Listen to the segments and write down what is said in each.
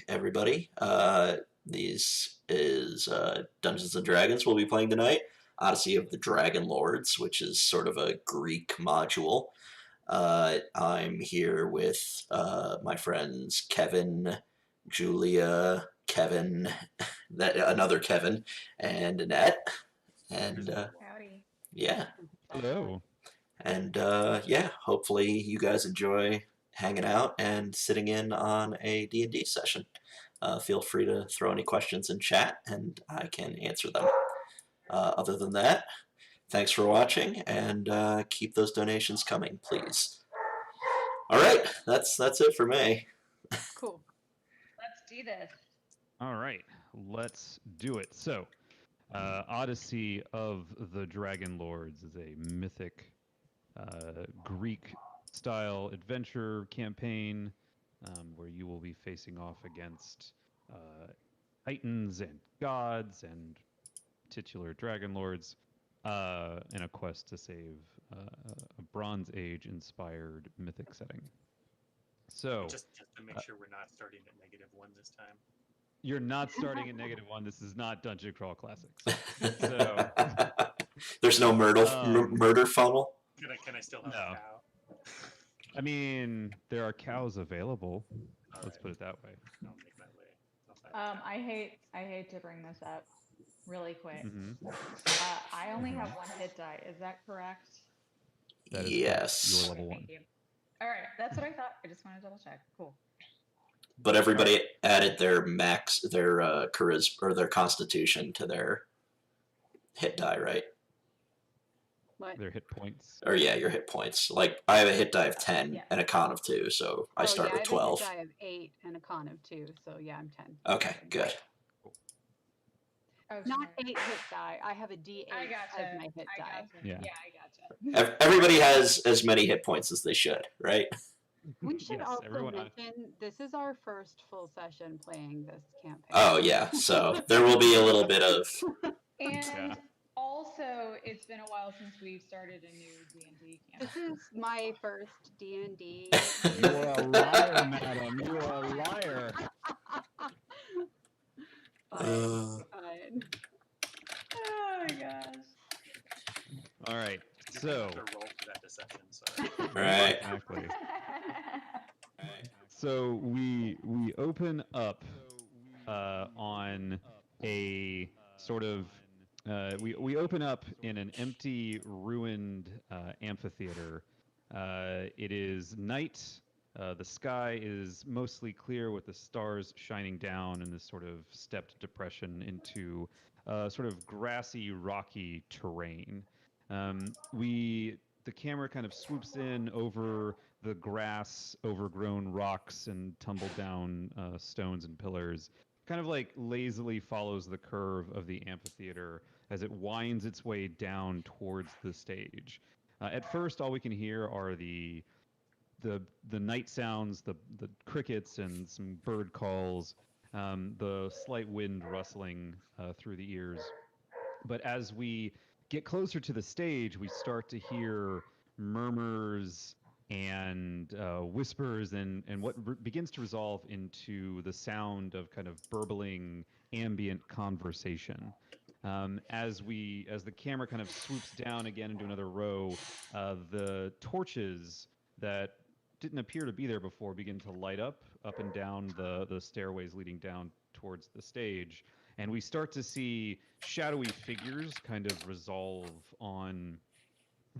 everybody. These is Dungeons and Dragons we'll be playing tonight. Odyssey of the Dragon Lords, which is sort of a Greek module. I'm here with my friends Kevin, Julia, Kevin, another Kevin, and Annette. And Howdy. yeah, Hello. and yeah, hopefully you guys enjoy hanging out and sitting in on a D&D session. Feel free to throw any questions in chat, and I can answer them. Other than that, thanks for watching, and keep those donations coming, please. All right, that's it for me. Cool. Let's do this. All right, let's do it. So, Odyssey of the Dragon Lords is a mythic Greek-style adventure campaign where you will be facing off against titans and gods and titular dragon lords in a quest to save a Bronze Age-inspired mythic setting. So, just to make sure we're not starting at -1 this time. you're not starting at -1. This is not Dungeon Crawl Classics. So, There's no murder funnel. Can I still have No. a cow? I mean, there are cows available. All Let's right, put it that way. I'll make my way. I'll find I hate to bring this up really quick. Mm-hmm. I only have one hit die. Is that correct? That is Yes. correct. You're level Thank 1. you. All right, that's what I thought. I just want to double check. Cool. But everybody added their charisma or their constitution to their hit die, right? What? Their hit points. Or yeah, your hit points. Like I have a hit die of 10 Yeah. and a con of 2, so I start with 12. I have a hit die of 8 and a con of 2, so yeah, I'm 10. Okay, good. Oh, Not sorry. 8 hit die. I have a D8 I gotcha. as my hit I die. gotcha. Yeah. Yeah, I gotcha. Everybody has as many hit points as they should, right? We should Yes, also everyone- mention this is our first full session playing this campaign. Oh yeah, so there will be a little bit of And Yeah. also, it's been a while since we've started a new D&D This campaign. is my first D&D. You are a liar, madam. You are a liar. Fine. Oh my gosh. All right. you So, have to roll for that deception. Sorry. right. exactly. So we open up on a sort of we open up in an empty, ruined amphitheater. It is night. The sky is mostly clear with the stars shining down in this sort of stepped depression into sort of grassy, rocky terrain. The camera kind of swoops in over the grass, overgrown rocks, and tumbled down stones and pillars. Kind of like lazily follows the curve of the amphitheater as it winds its way down towards the stage. At first, all we can hear are the night sounds, the crickets and some bird calls, the slight wind rustling through the ears. But as we get closer to the stage, we start to hear murmurs and whispers and what begins to resolve into the sound of kind of burbling ambient conversation. As the camera kind of swoops down again into another row, the torches that didn't appear to be there before begin to light up and down the stairways leading down towards the stage. And we start to see shadowy figures kind of resolve on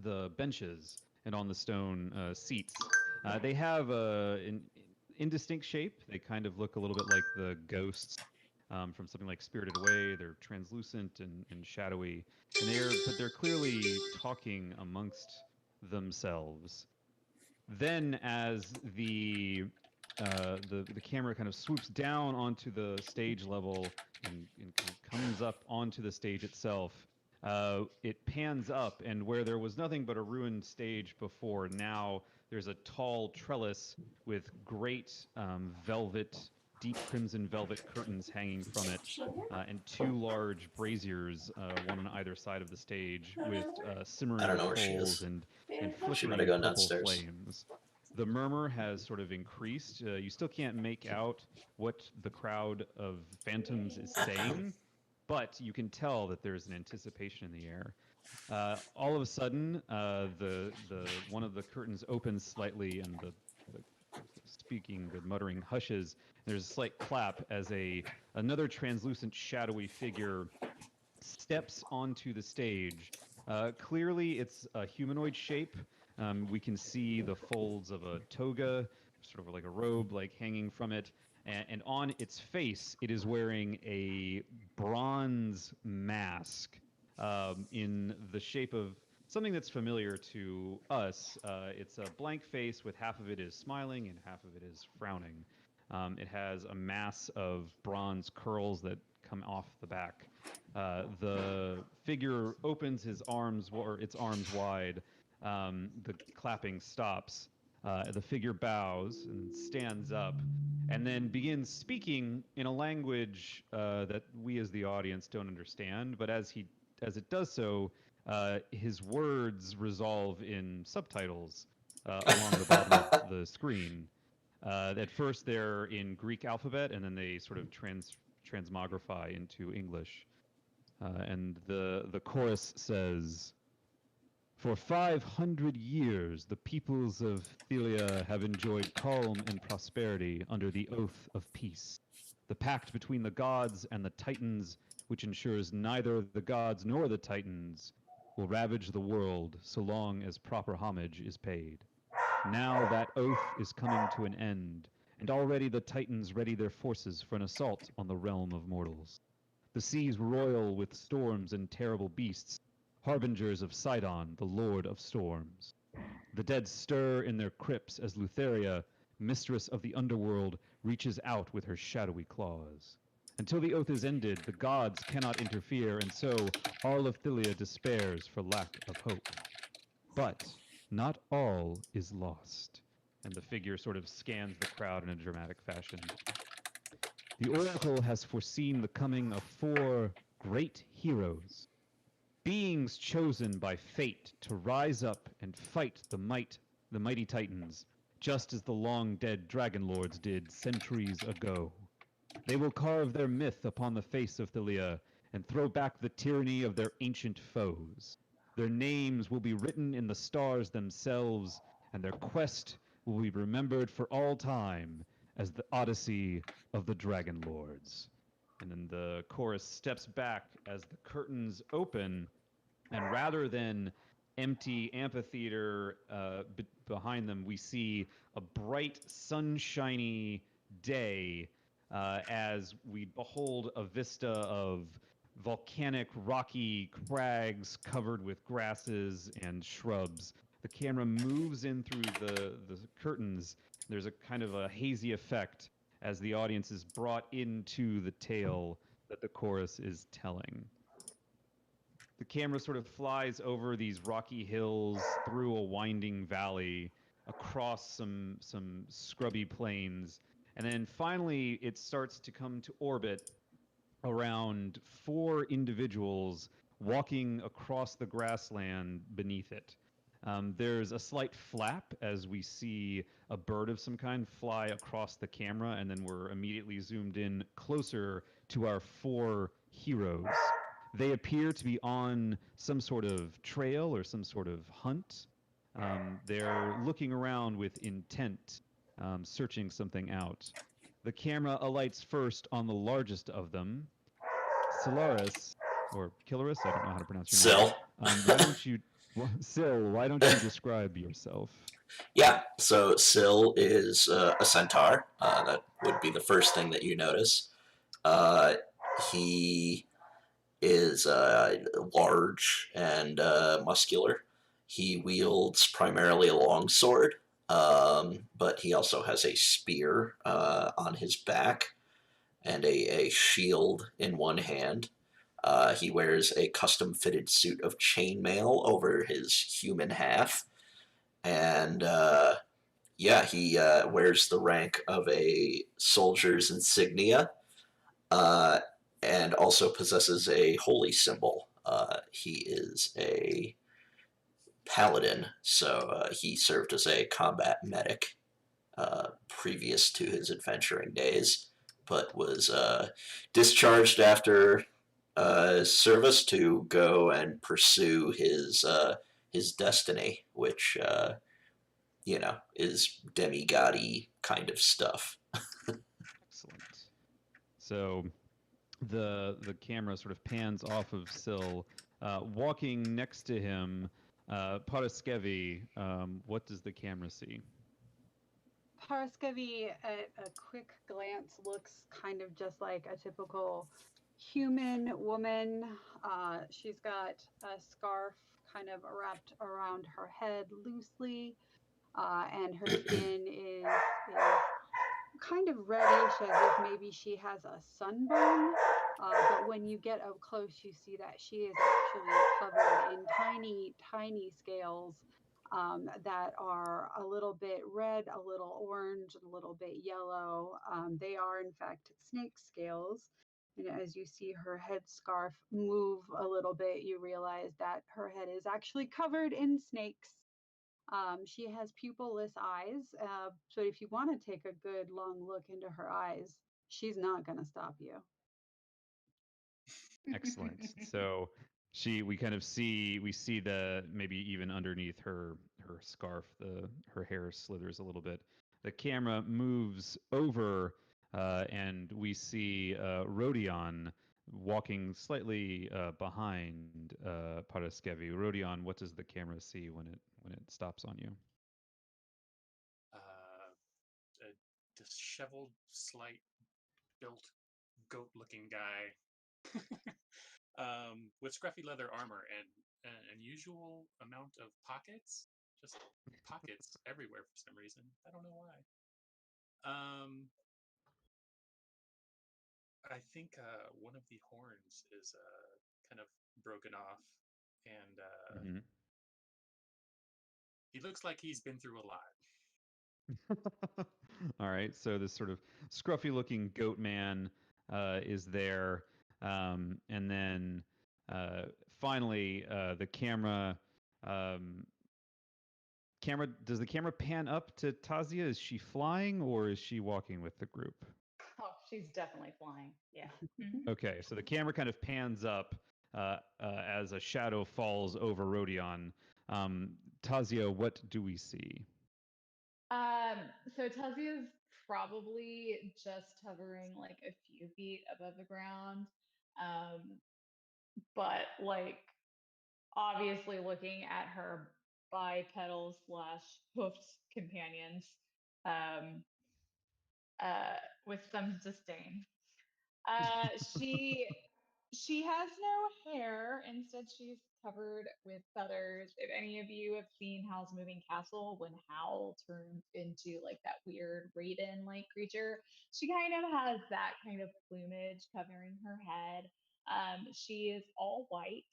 the benches and on the stone seats. They have an indistinct shape. They kind of look a little bit like the ghosts from something like Spirited Away. They're translucent and shadowy, and they're clearly talking amongst themselves. Then, as the camera kind of swoops down onto the stage level and kind of comes up onto the stage itself, it pans up, and where there was nothing but a ruined stage before, now there's a tall trellis with great deep crimson velvet curtains hanging from it, and 2 large braziers, one on either side of the stage, with simmering I don't know where she coals is. and She flickering might have gone purple downstairs. flames. The murmur has sort of increased. You still can't make out what the crowd of phantoms is saying, but you can tell that there's an anticipation in the air. All of a sudden, the one of the curtains opens slightly, and the muttering hushes. There's a slight clap as another translucent, shadowy figure steps onto the stage. Clearly, it's a humanoid shape. We can see the folds of a toga, sort of like a robe, like hanging from it. And on its face, it is wearing a bronze mask in the shape of something that's familiar to us. It's a blank face with half of it is smiling and half of it is frowning. It has a mass of bronze curls that come off the back. The figure opens its arms wide. The clapping stops. The figure bows and stands up, and then begins speaking in a language that we as the audience don't understand. But as it does so, his words resolve in subtitles along the bottom of the screen. At first, they're in Greek alphabet, and then they sort of transmogrify into English. And the chorus says, "For 500 years, the peoples of Thelia have enjoyed calm and prosperity under the oath of peace. The pact between the gods and the Titans, which ensures neither the gods nor the Titans will ravage the world so long as proper homage is paid. Now that oath is coming to an end, and already the Titans ready their forces for an assault on the realm of mortals. The seas roil with storms and terrible beasts, harbingers of Sidon, the Lord of Storms. The dead stir in their crypts as Lutheria, mistress of the underworld, reaches out with her shadowy claws. Until the oath is ended, the gods cannot interfere, and so all of Thelia despairs for lack of hope. But not all is lost." And the figure sort of scans the crowd in a dramatic fashion. "The Oracle has foreseen the coming of 4 great heroes, beings chosen by fate to rise up and fight the mighty Titans, just as the long-dead Dragon Lords did centuries ago. They will carve their myth upon the face of Thelia and throw back the tyranny of their ancient foes. Their names will be written in the stars themselves, and their quest will be remembered for all time as the Odyssey of the Dragon Lords." And then the chorus steps back as the curtains open, and rather than empty amphitheater behind them, we see a bright, sunshiny day as we behold a vista of volcanic, rocky crags covered with grasses and shrubs. The camera moves in through the curtains. There's a kind of a hazy effect as the audience is brought into the tale that the chorus is telling. The camera sort of flies over these rocky hills, through a winding valley, across some scrubby plains, and then finally it starts to come to orbit around 4 individuals walking across the grassland beneath it. There's a slight flap as we see a bird of some kind fly across the camera, and then we're immediately zoomed in closer to our 4 heroes. They appear to be on some sort of trail or some sort of hunt. They're looking around with intent, searching something out. The camera alights first on the largest of them, Silaris, or Killaris, I don't know how to pronounce your name. Syl, why don't you describe yourself? Yeah, so Syl is a centaur. That would be the first thing that you notice. He is large and muscular. He wields primarily a longsword, but he also has a spear on his back and a shield in one hand. He wears a custom-fitted suit of chainmail over his human half, and he wears the rank of a soldier's insignia, and also possesses a holy symbol. He is a paladin, so he served as a combat medic previous to his adventuring days, but was discharged after service to go and pursue his destiny, which is demigod-y kind of stuff. Excellent. So the camera sort of pans off of Syl. Walking next to him, Paraskevi, what does the camera see? Paraskevi, at a quick glance, looks kind of just like a typical human woman. She's got a scarf kind of wrapped around her head loosely, and her skin is kind of reddish, as if maybe she has a sunburn. But when you get up close, you see that she is actually covered in tiny, tiny scales that are a little bit red, a little orange, a little bit yellow. They are, in fact, snake scales. And as you see her headscarf move a little bit, you realize that her head is actually covered in snakes. She has pupilless eyes, so if you want to take a good long look into her eyes, she's not going to stop you. Excellent. So we see the maybe even underneath her scarf, her hair slithers a little bit. The camera moves over, and we see Rodion walking slightly behind Paraskevi. Rodion, what does the camera see when it stops on you? A disheveled, slight built, goat-looking guy with scruffy leather armor and an unusual amount of pockets. Just pockets everywhere for some reason. I don't know why. I think one of the horns is kind of broken off, and he looks like he's been through a lot. All right, so this sort of scruffy-looking goat man is there, and then finally the camera. Does the camera pan up to Tazia? Is she flying or is she walking with the group? Oh, she's definitely flying. Yeah. Okay, so the camera kind of pans up as a shadow falls over Rodion. Tazia, what do we see? So Tazia's probably just hovering like a few feet above the ground. But like obviously looking at her bipedal slash hoofed companions um, with some disdain. Uh, she she has no hair. Instead, she's covered with feathers. If any of you have seen Howl's Moving Castle, when Howl turns into like that weird raven-like creature, she kind of has that kind of plumage covering her head. She is all white.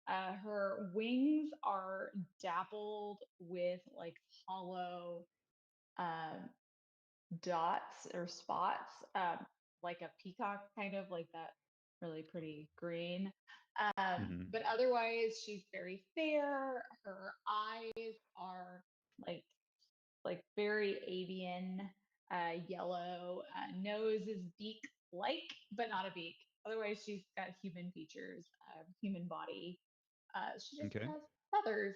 Her wings are dappled with like hollow um, dots or spots, like a peacock, kind of like that really pretty green. But otherwise, she's very fair. Her eyes are like like very avian yellow. Nose is beak-like, but not a beak. Otherwise, she's got human features, human body. She just Okay. has feathers.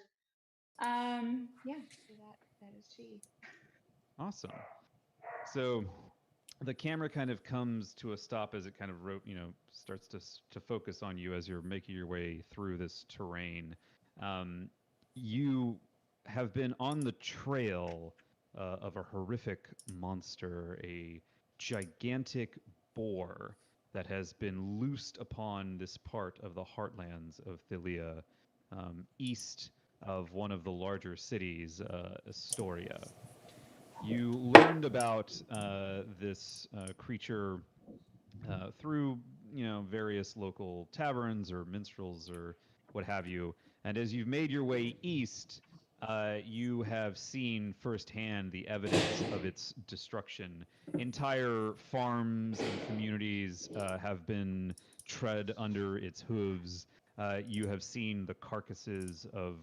Yeah, so that is she. Awesome. So the camera kind of comes to a stop as it kind of starts to focus on you as you're making your way through this terrain. You have been on the trail of a horrific monster, a gigantic boar that has been loosed upon this part of the heartlands of Thylia, east of one of the larger cities, Astoria. You learned about this creature through various local taverns or minstrels or what have you. And as you've made your way east, you have seen firsthand the evidence of its destruction. Entire farms and communities have been tread under its hooves. you have seen the carcasses of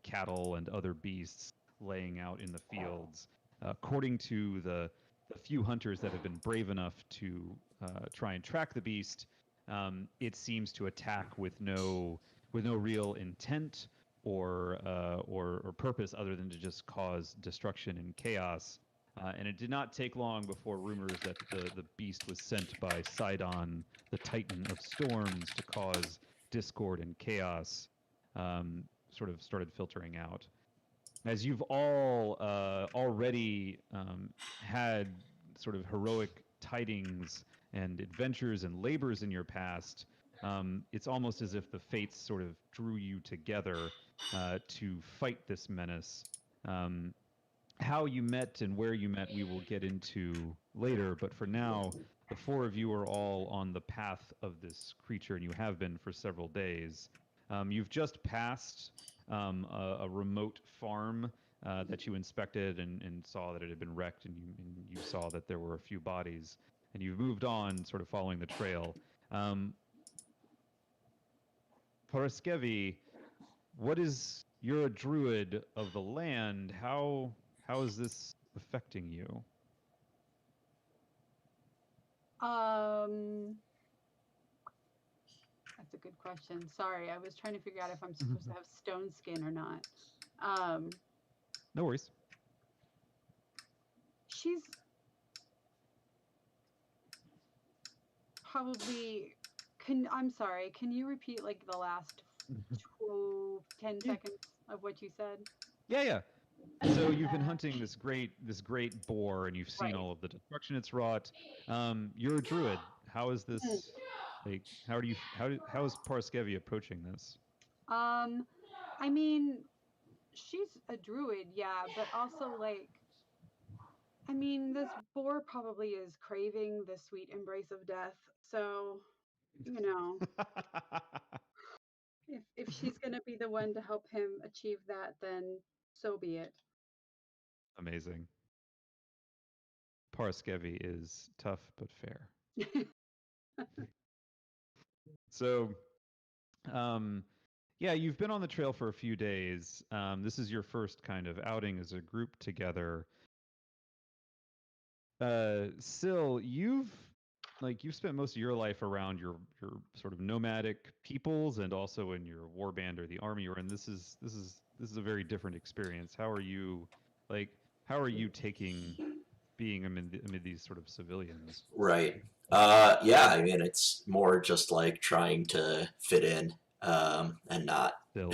cattle and other beasts laying out in the fields. According to the few hunters that have been brave enough to try and track the beast, it seems to attack with no real intent or purpose other than to just cause destruction and chaos. And it did not take long before rumors that the beast was sent by Sidon, the Titan of Storms, to cause discord and chaos, sort of started filtering out. As you've all already had sort of heroic tidings and adventures and labors in your past, it's almost as if the fates sort of drew you together to fight this menace. How you met and where you met, we will get into later. But for now, the four of you are all on the path of this creature, and you have been for several days. You've just passed a remote farm that you inspected and saw that it had been wrecked, and you saw that there were a few bodies. And you've moved on, sort of following the trail. Paraskevi, you're a druid of the land. How is this affecting you? That's a good question. Sorry, I was trying to figure out if I'm supposed to have stone skin or not. No worries. She's probably. I'm sorry. Can you repeat like the last 10 seconds of what you said? Yeah. So you've been hunting this great boar, and you've seen Right. all of the destruction it's wrought. You're a druid. How is this? Like, how is Paraskevi approaching this? I mean, she's a druid, yeah, but also like, I mean, this boar probably is craving the sweet embrace of death. So, you know, if she's gonna be the one to help him achieve that, then so be it. Amazing. Paraskevi is tough but fair. So, yeah, you've been on the trail for a few days. This is your first kind of outing as a group together. Syl, you've spent most of your life around your sort of nomadic peoples, and also in your warband or the army you're in. This is a very different experience. How are you taking being amid these sort of civilians? Right. Yeah, I mean, it's more just like trying to fit in and not. Syl?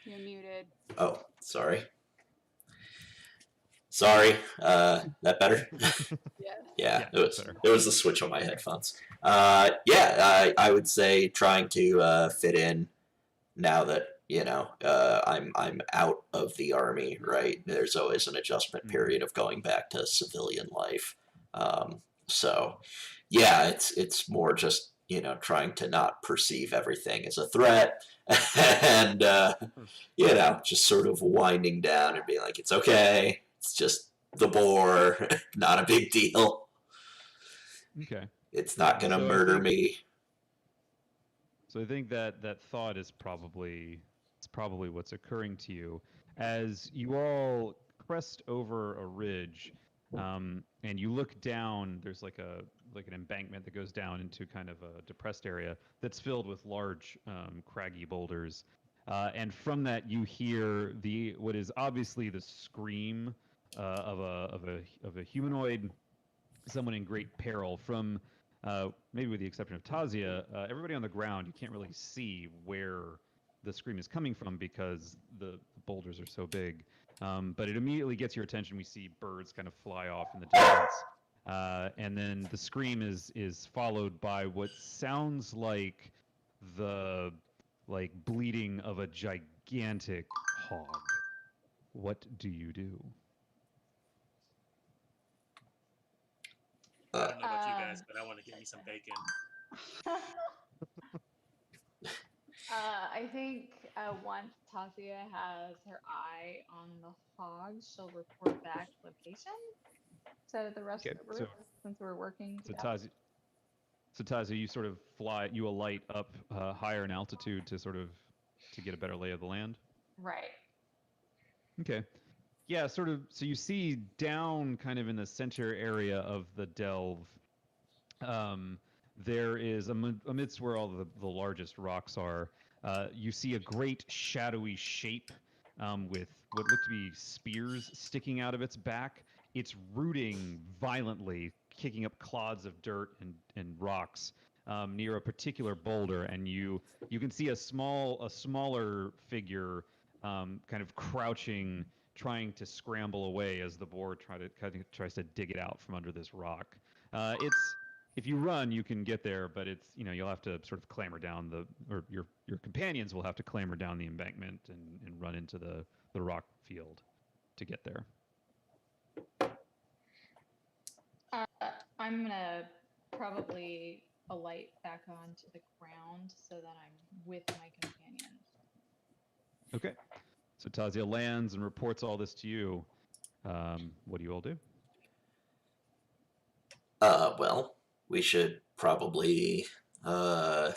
You're muted. Oh, sorry. Sorry. That better? Yes. Yeah, Yeah, it was the switch on my headphones. Yeah, I would say trying to fit in now that I'm out of the army. Right, there's always an adjustment period of going back to civilian life. So, yeah, it's more just trying to not perceive everything as a threat, and just sort of winding down and being like, it's okay. It's just the boar, not a big deal. Okay. It's not gonna murder me. So I think that thought is probably what's occurring to you as you all crest over a ridge, and you look down. There's like an embankment that goes down into kind of a depressed area that's filled with large craggy boulders, and from that you hear what is obviously the scream of a humanoid, someone in great peril. From maybe with the exception of Tazia, everybody on the ground, you can't really see where the scream is coming from because the boulders are so big. But it immediately gets your attention. We see birds kind of fly off in the distance. And then the scream is followed by what sounds like the bleeding of a gigantic hog. What do you do? I don't know about you guys, but I want to get me some bacon. I think once Tasia has her eye on the hog, she'll report back location to the rest of the group, since we're working So together. So Taza, you sort of you alight up higher in altitude to get a better lay of the land. Right. Okay. Yeah, sort of. So you see down kind of in the center area of the delve, there is amidst where all the largest rocks are, you see a great shadowy shape with what look to be spears sticking out of its back. It's rooting violently, kicking up clods of dirt and rocks near a particular boulder, and you can see a smaller figure kind of crouching, trying to scramble away as the boar tries to dig it out from under this rock. If you run, you can get there, but you'll have to sort of clamber down or your companions will have to clamber down the embankment and run into the rock field to get there. I'm gonna probably alight back onto the ground so that I'm with my companions. Okay. So Tazia lands and reports all this to you. What do you all do? Well, we should probably. I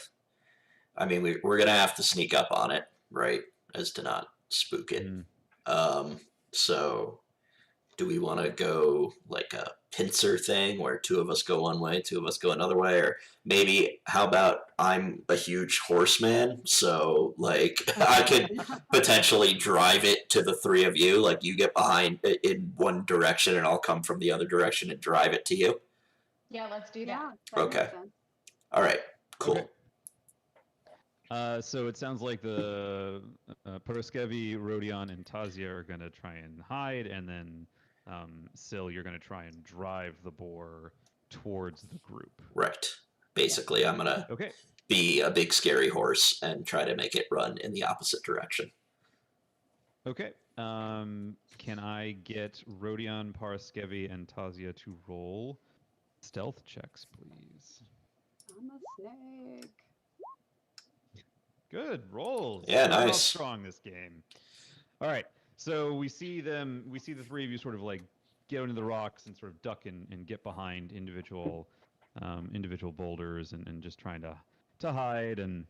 mean, we're gonna have to sneak up on it, right? As to not spook it. So, do we want to go like a pincer thing where two of us go one way, two of us go another way, or maybe how about I'm a huge horseman, so like I could potentially drive it to the three of you, like you get behind in one direction and I'll come from the other direction and drive it to you. Yeah, let's do that. Yeah, that Okay. makes sense. All right, cool. Okay. So it sounds like the Poroskevi, Rodion, and Tazia are going to try and hide, and then Syl, you're going to try and drive the boar towards the group. Right. Basically, I'm gonna be a big scary horse and try to make it run in the opposite direction. Okay. Can I get Rodion, Poroskevi, and Tazia to roll stealth checks, please? I'm a snake. Good rolls. Yeah, Starting off nice. strong this game. All right. So we see the three of you sort of like get into the rocks and sort of duck and get behind individual boulders and just trying to hide and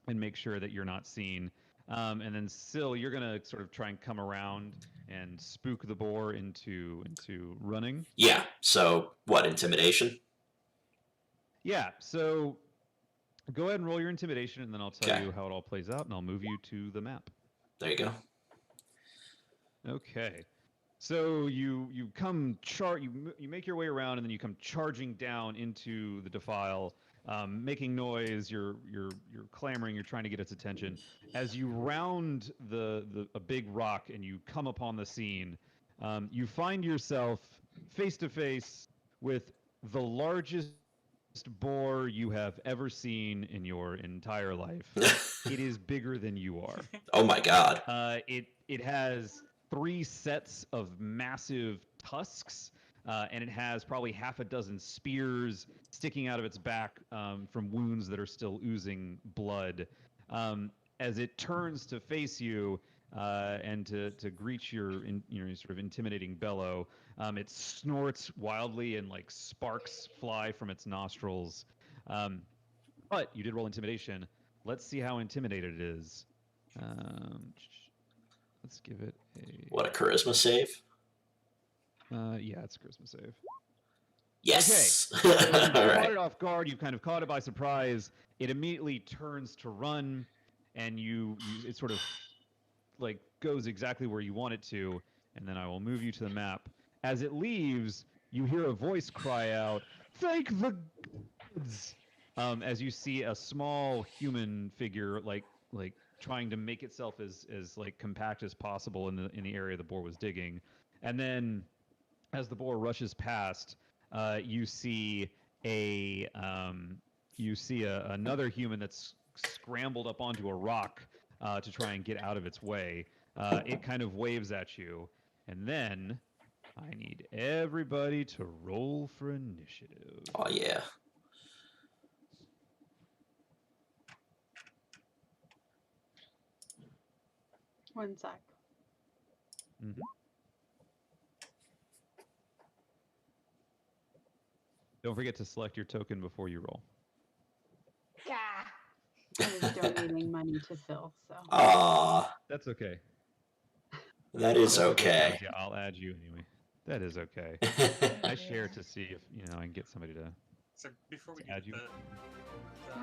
make sure that you're not seen. And then Syl, you're gonna sort of try and come around and spook the boar into running. Yeah. So what? Intimidation? Yeah. So go ahead and roll your intimidation, and then I'll tell you how it all plays out, and I'll move you to the map. There you go. Okay. So you come you make your way around, and then you come charging down into the defile, making noise. You're clamoring. You're trying to get its attention. As you round a big rock and you come upon the scene, you find yourself face to face with the largest boar you have ever seen in your entire life. It is bigger than you are. Oh my god. It has 3 sets of massive tusks, and it has probably half a dozen spears sticking out of its back from wounds that are still oozing blood. As it turns to face you and to greet your sort of intimidating bellow, it snorts wildly and like sparks fly from its nostrils. But you did roll intimidation. Let's see how intimidated it is. Let's give it a... What, a charisma save? Yeah, it's a charisma save. Yes. Okay. So you've All caught right. it off guard. You've kind of caught it by surprise. It immediately turns to run, and it sort of like goes exactly where you want it to. And then I will move you to the map. As it leaves, you hear a voice cry out, "Thank the gods!" As you see a small human figure like trying to make itself as like compact as possible in the area the boar was digging. And then as the boar rushes past, you see another human that's scrambled up onto a rock to try and get out of its way. It kind of waves at you, and then I need everybody to roll for initiative. Oh yeah. One sec. Mm-hmm. Don't forget to select your token before you roll. Yeah. I was donating money to Phil, so. Aw, That's okay. that is That's okay. Tazia. I'll add you anyway. That is okay. I share to see if I can get somebody to. So before we To do add you? the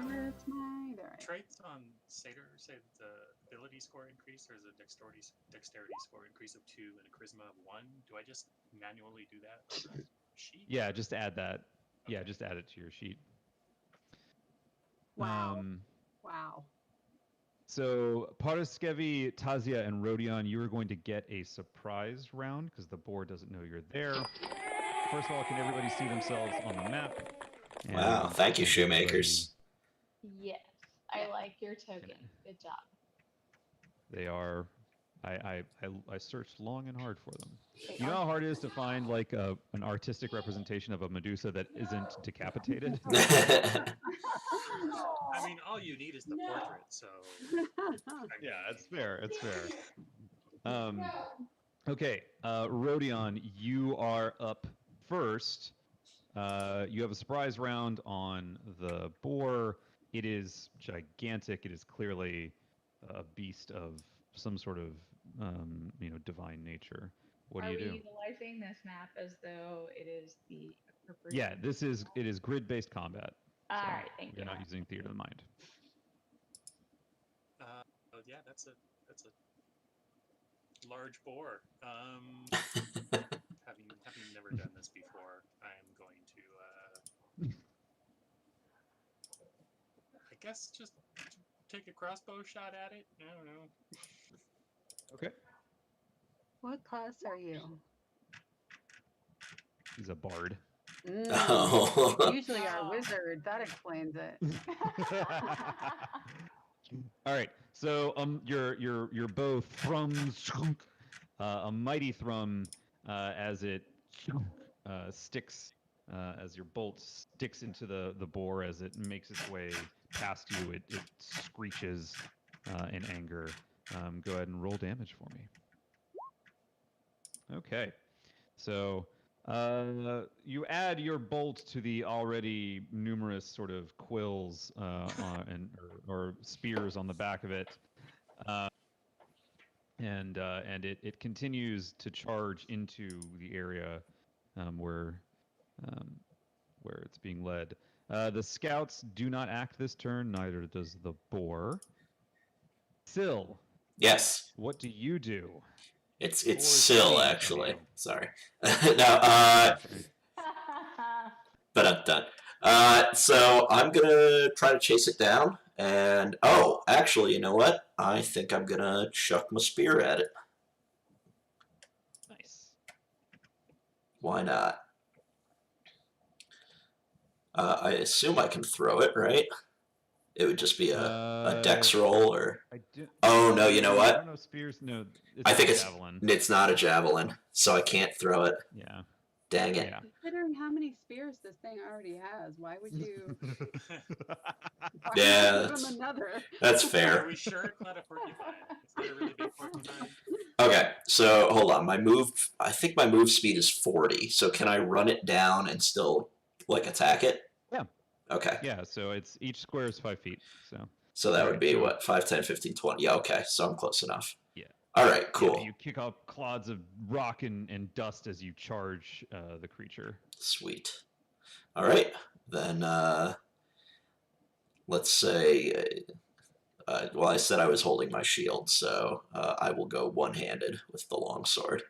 Where's my, there I am. traits on Satyr say that the ability score increase, or is a dexterity score increase of 2 and a charisma of 1? Do I just manually do that on the sheet? Yeah, just add that. Yeah, Okay. just add it to your sheet. Wow. Wow. So Paraskevi, Tazia, and Rodion, you are going to get a surprise round because the board doesn't know you're there. First of all, can everybody see themselves on the map? Wow, And thank you, can Shoemakers. Yes. I like your token. Good job. They are. I searched long and hard for them. They You know are how hard it is to find like an artistic representation of a Medusa that isn't decapitated? I mean, all you need is the portrait, so. Yeah, it's fair. It's fair. Okay, Rodion, you are up first. You have a surprise round on the boar. It is gigantic. It is clearly a beast of some sort of, divine nature. What do you Are do? we utilizing this map as though it is the appropriate? Yeah, it is grid-based combat. All so right, thank You're you. not using theater of the mind. Oh yeah, that's a large boar. Having never done this before, I am going to I guess just take a crossbow shot at it. I don't know. Okay. What class are you? He's a bard. Oh. Usually our wizard. That explains it. All right. So your bow thrums a mighty thrum as it sticks as your bolt sticks into the boar as it makes its way past you. It screeches in anger. Go ahead and roll damage for me. Okay. So you add your bolt to the already numerous sort of quills or spears on the back of it, and it continues to charge into the area where it's being led. The scouts do not act this turn. Neither does the boar. Syl, Yes, what do you do? it's Boar is Syl fleeing from actually. you. Sorry. no, That's right. but I'm done. So I'm gonna try to chase it down, and actually, you know what? I think I'm gonna chuck my spear at it. Nice. Why not? I assume I can throw it, right? It would just be a dex roll, or I do, oh no, you know I what? don't know spears. No, it's I think not it's javelin. it's not a javelin, so I can't throw it. Yeah. Dang it. Yeah. Considering how many spears this thing already has, why would you? Why Yeah, would you give him another? That's Are fair. we sure it's not a porcupine? Is that a really big porcupine? Okay, so hold on. I think my move speed is 40. So can I run it down and still attack it? Yeah. Okay. Yeah. So it's each square is 5 feet. So that would Alright, be so- what 5, 10, 15, 20. Yeah. Okay. So I'm close enough. Yeah. All right. Yeah, Cool. you kick up clods of rock and dust as you charge the creature. Sweet. All right. Then let's say. Well, I said I was holding my shield, so I will go one-handed with the longsword.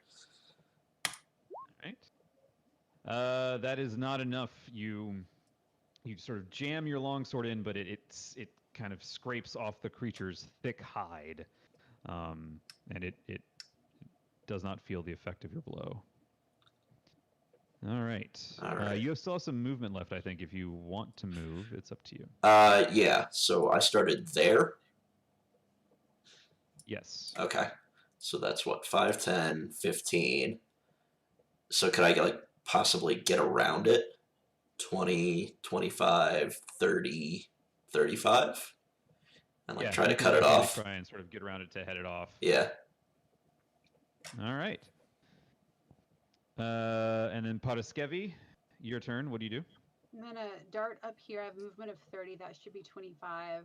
Right. That is not enough. You sort of jam your longsword in, but it kind of scrapes off the creature's thick hide, and it does not feel the effect of your blow. All right. All right. You still have some movement left, I think. If you want to move, it's up to you. Yeah. So I started there. Yes. Okay. So that's what 5, 10, 15. So could I possibly get around it? 20, 25, 30, 35? And try to you can cut it definitely off. Try and sort of get around it to head it off. Yeah. All right. And then Paraskevi, your turn. What do you do? I'm gonna dart up here. I have movement of 30. That should be 25.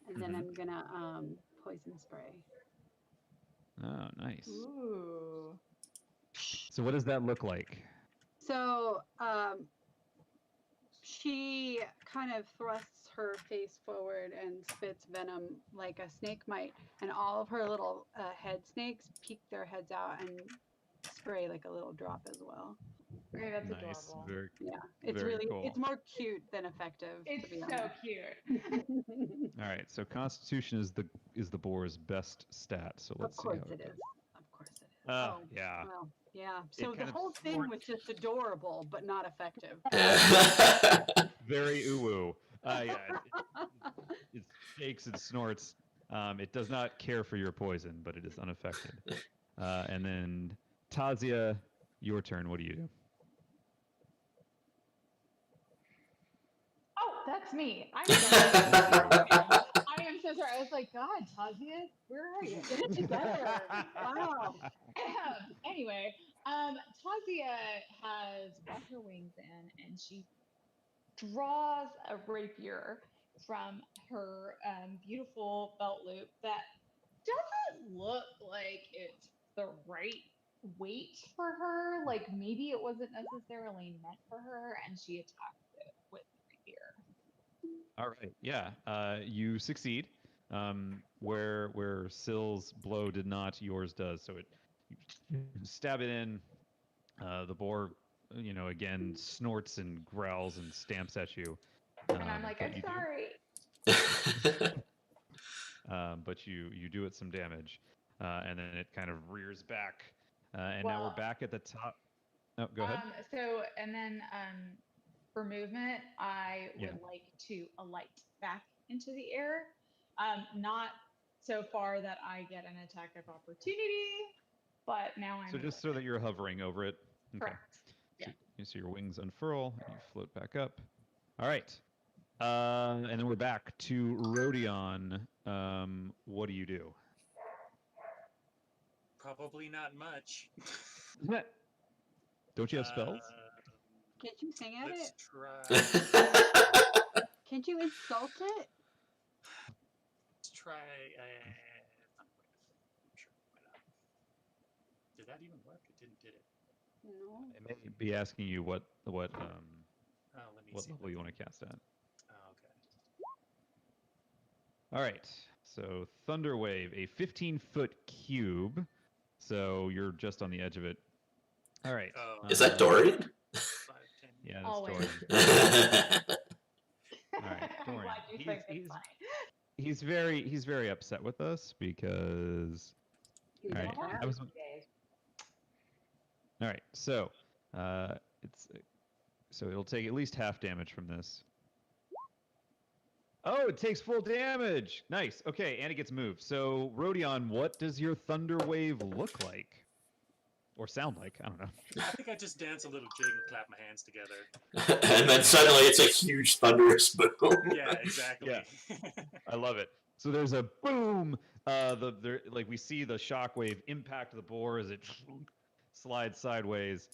And then Mhm. I'm gonna poison spray. Oh, nice. Ooh. So what does that look like? So she kind of thrusts her face forward and spits venom like a snake might, and all of her little head snakes peek their heads out and spray like a little drop as well. Okay, that's Nice. adorable. Very, Yeah, it's very really cool. it's more cute than effective. It's to be so honest. cute. All right. So Constitution is the boar's best stat. So Of let's see course how it goes. is. Of course it is. Oh, yeah. Well, yeah. So the kind of whole thing snort- was just adorable, but not effective. Yeah. Very uwu. Yeah. It shakes and snorts. It does not care for your poison, but it is unaffected. And then Tazia, your turn. What do you do? Oh, that's me. I'm sorry. I am so sorry. I was like, God, Tazia, where are you? Get it together. Wow. Anyway, Tazia has brought her wings in, and she draws a rapier from her beautiful belt loop that doesn't look like it's the right weight for her. Like maybe it wasn't necessarily meant for her, and she attacked it with the rapier. All right. Yeah. You succeed. Where Sill's blow did not, yours does. So you stab it in. The boar, again snorts and growls and stamps at you. And I'm like, but I'm you do- sorry. but you do it some damage, and then it kind of rears back, and now we're Well, back at the top. Oh, go ahead. So, and then for movement, I Yeah. would like to alight back into the air. Not so far that I get an attack of opportunity, but now I'm So just so that you're hovering over it. Okay. correct. Yeah. So you see your wings unfurl and you float back up. All right. And then we're back to Rodion. What do you do? Probably not much. Don't you have spells? Can't you sing at Let's it? try. Can't you insult it? Let's try. Sure, why not? Did that even work? It didn't, did it? No. It may be asking you what Oh, let me see. level you want to cast at. Oh, okay. All right. So Thunder Wave, a 15-foot cube. So you're just on the edge of it. All right. Oh, Is that Dorian? 5, 10. Yeah, that's Always. Dorian. I'm right, Dorian. glad you think it's funny. He's very upset with us because. He's All a right. cat. I was. All right. So, it'll take at least half damage from this. Oh, it takes full damage. Nice. Okay, and it gets moved. So, Rodion, what does your Thunder Wave look like? Or sound like? I don't know. I think I just dance a little jig and clap my hands together. And then suddenly it's a huge thunderous boom. Yeah, exactly. Yeah. I love it. So there's a boom. Like we see the shockwave impact the boar as it slides sideways.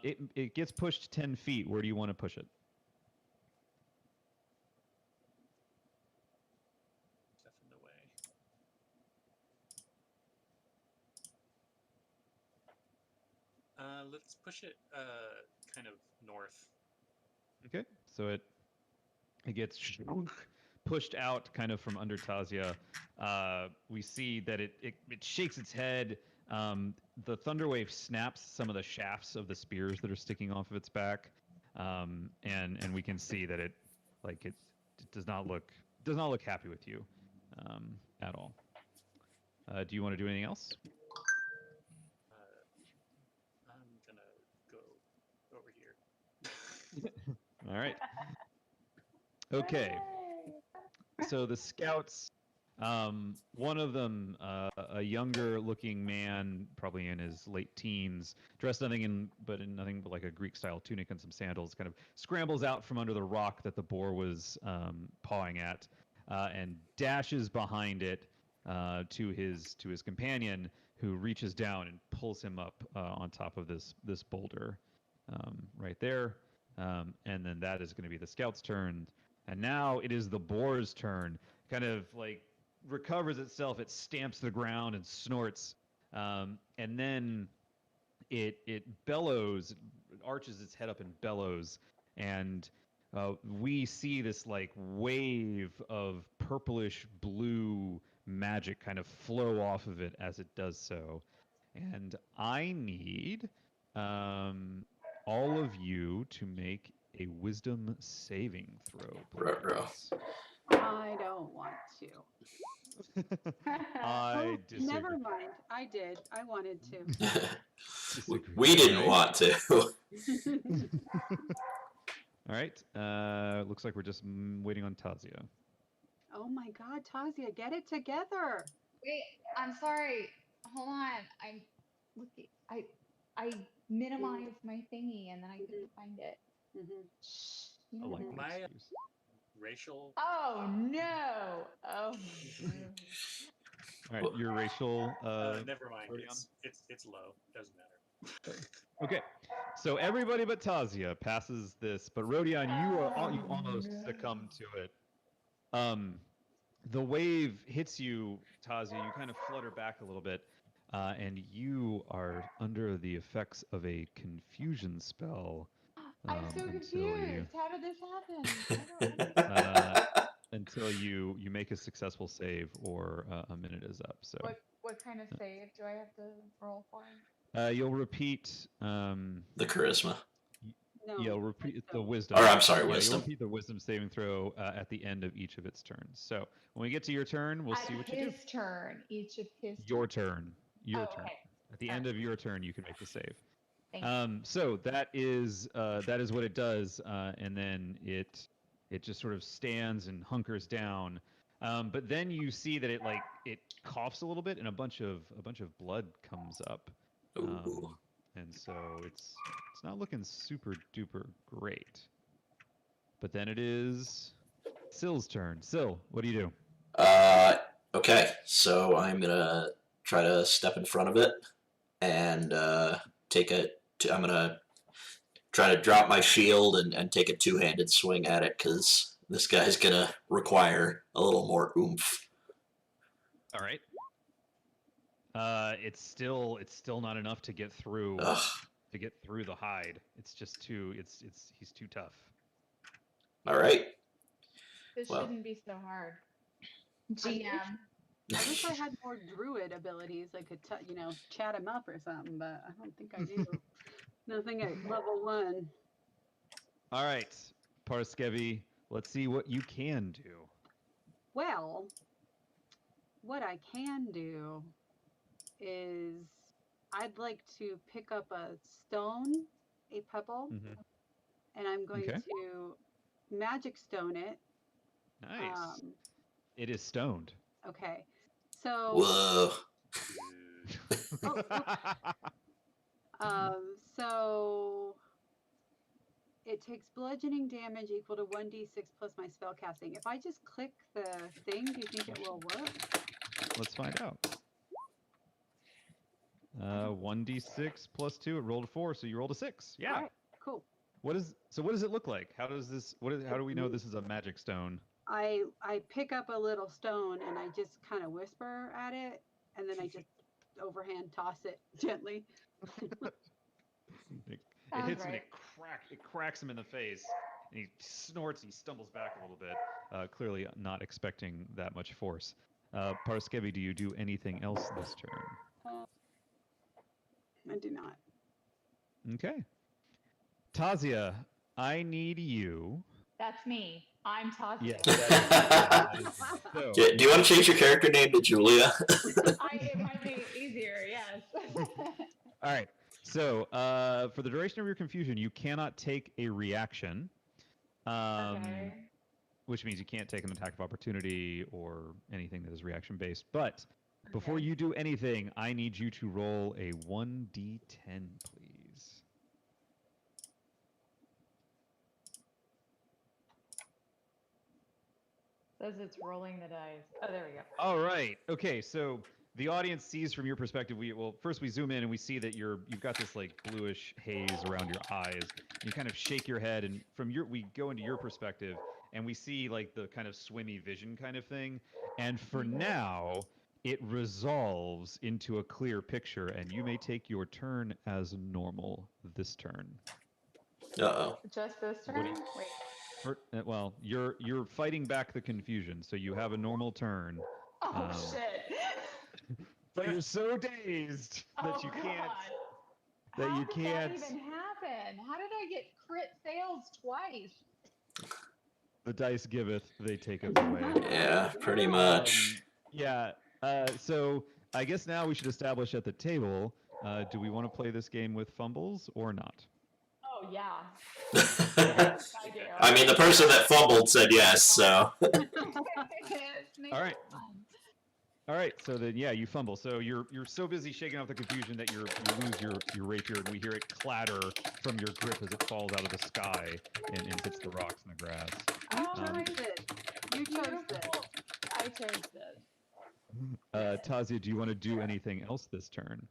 It gets pushed 10 feet. Where do you want to push it? Stuff in the way. Let's push it kind of north. Okay. So it gets pushed out kind of from under Tazia. We see that it shakes its head. The thunder wave snaps some of the shafts of the spears that are sticking off of its back, and we can see that it does not look happy with you at all. Do you want to do anything else? I'm gonna go over here. All right. Okay. So the scouts, one of them, a younger-looking man, probably in his late teens, dressed in nothing but like a Greek-style tunic and some sandals, kind of scrambles out from under the rock that the boar was pawing at, and dashes behind it to his companion, who reaches down and pulls him up on top of this boulder right there. and then that is going to be the scout's turn. And now it is the boar's turn. Kind of like recovers itself. It stamps the ground and snorts, and then it bellows, it arches its head up and bellows, and we see this like wave of purplish blue magic kind of flow off of it as it does so. And I need all of you to make a wisdom saving throw, Ruh-roh. please. I don't want to. I Oh, never disagree. mind. I did. I wanted to. Disagree. We didn't Alright. want to. All right. Looks like we're just waiting on Tazia. Oh my God, Tazia, get it together. Wait, I'm sorry. Hold on. I'm looking. I minimized my thingy and then I couldn't find it. Mhm. Shh. I like no. the My- excuse. Racial. Oh no. Oh no. All right, your racial. Never mind. Rodion? It's low. Doesn't matter. Okay, so everybody but Tazia passes this, but Rodion, you almost succumb to it. The wave hits you, Tazia. You kind of flutter back a little bit, and you are under the effects of a confusion spell. I'm so until confused. How did this happen? I don't understand. until you make a successful save or a minute is up. So What kind of save do I have to roll for? you'll repeat. The charisma. No. You'll repeat the wisdom. wisdom. Or I'm sorry, Yeah, wisdom. you'll repeat the wisdom saving throw at the end of each of its turns. So when we get to your turn, we'll see what you do. His turn. Each of his. Your turn. Your Oh, turn. okay. At the All end of your turn, you can make the save. Thank you. So that is what it does, and then it just sort of stands and hunkers down. But then you see that it coughs a little bit, and a bunch of blood comes up. Ooh. And so it's not looking super duper great. But then it is Sill's turn. Sill, what do you do? Okay, so I'm gonna try to step in front of it and take it. I'm gonna try to drop my shield and take a two-handed swing at it because this guy's gonna require a little more oomph. All right. It's still not enough to get through Ugh. the hide. It's just too he's too tough. All right. This well. shouldn't be so hard. I wish- GM. I wish I had more druid abilities. I could, chat him up or something, but I don't think I do. Nothing at level 1. All right, Parskevi, let's see what you can do. Well, what I can do is I'd like to pick up a stone, a pebble, Mhm. and I'm going Okay. to magic stone it. Nice. It is stoned. Okay. So, Whoa. so it takes bludgeoning damage equal to 1d6 plus my spell casting. If I just click the thing, do you think it will work? Let's find out. 1d6 plus 2. It rolled a 4, so you rolled a 6. Yeah. All right, cool. What does it look like? How does this? How do we know this is a magic stone? I pick up a little stone and I just kind of whisper at it, and then I just overhand toss it gently. It Sounds hits him and right. it cracks him in the face, and he snorts. He stumbles back a little bit, clearly not expecting that much force. Parskevi, do you do anything else this turn? I do not. Okay. Tazia, I need you. That's me. I'm talking. Yes. that is- so, Do you want to change your character name to Julia? It might be easier, yes. all right. So, for the duration of your confusion, you cannot take a reaction, Okay. which means you can't take an attack of opportunity or anything that is reaction based. But before Okay. you do anything, I need you to roll a 1d10, please. Says it's rolling the dice. Oh, there we go. All right. Okay. So the audience sees from your perspective. First we zoom in and we see that you've got this like bluish haze around your eyes. You kind of shake your head, and we go into your perspective and we see like the kind of swimmy vision kind of thing. And for now, it resolves into a clear picture, and you may take your turn as normal this turn. Uh-oh. Just this What do turn? you- Wait. Well, you're fighting back the confusion, so you have a normal turn. Oh, shit. But you're so dazed that you can't. God. That How you did can't. that even happen? How did I get crit fails twice? The dice giveth, they taketh away. Yeah, pretty much. Yeah. So I guess now we should establish at the table. Do we want to play this game with fumbles or not? Oh, yeah. Yes, I do. I mean, the person that fumbled said yes, so. Make All right. it fun. All right. So then, yeah, you fumble. So you're so busy shaking off the confusion that you lose your rapier, and we hear it clatter from your grip as it falls out of the sky and hits the rocks and the grass. You Oh, chose it. You chose this. beautiful. I chose this. Tazia, do you want to do anything else this turn?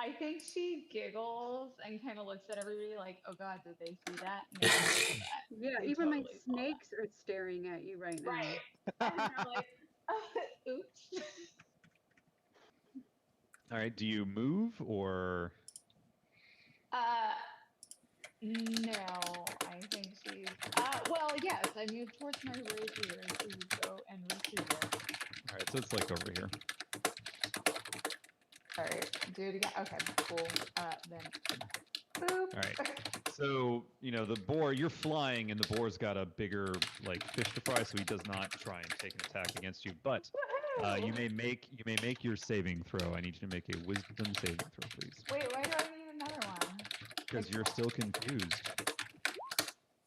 I think she giggles and kind of looks at everybody like, "Oh God, did they see that?" And they didn't see that. Yeah, They even my totally saw that. snakes are staring at you right now. Right. And they're like, "Oops." All right. Do you move or? No, I think she's. Well, yes, I moved towards my rapier to go and retrieve it. All right. So it's like over here. All right, do it again. Okay, cool. Then. Boop. All right. So, the boar, you're flying, and the boar's got a bigger, like, fish to fry, so he does not try and take an attack against you. But Woohoo! you may make your saving throw. I need you to make a wisdom saving throw, please. Wait, why do I need another one? Because you're still confused.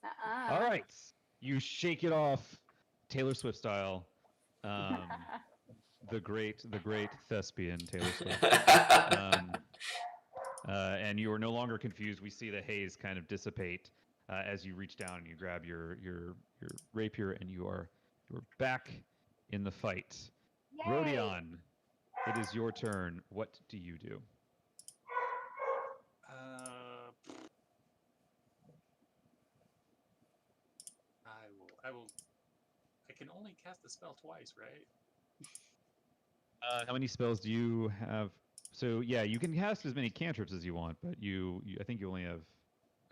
Uh-uh. All right. You shake it off, Taylor Swift style. The great thespian Taylor Swift. And you are no longer confused. We see the haze kind of dissipate as you reach down and you grab your rapier, and you're back in the fight. Yay! Rodion, it is your turn. What do you do? I can only cast the spell twice, right? How many spells do you have? So yeah, you can cast as many cantrips as you want, but I think you only have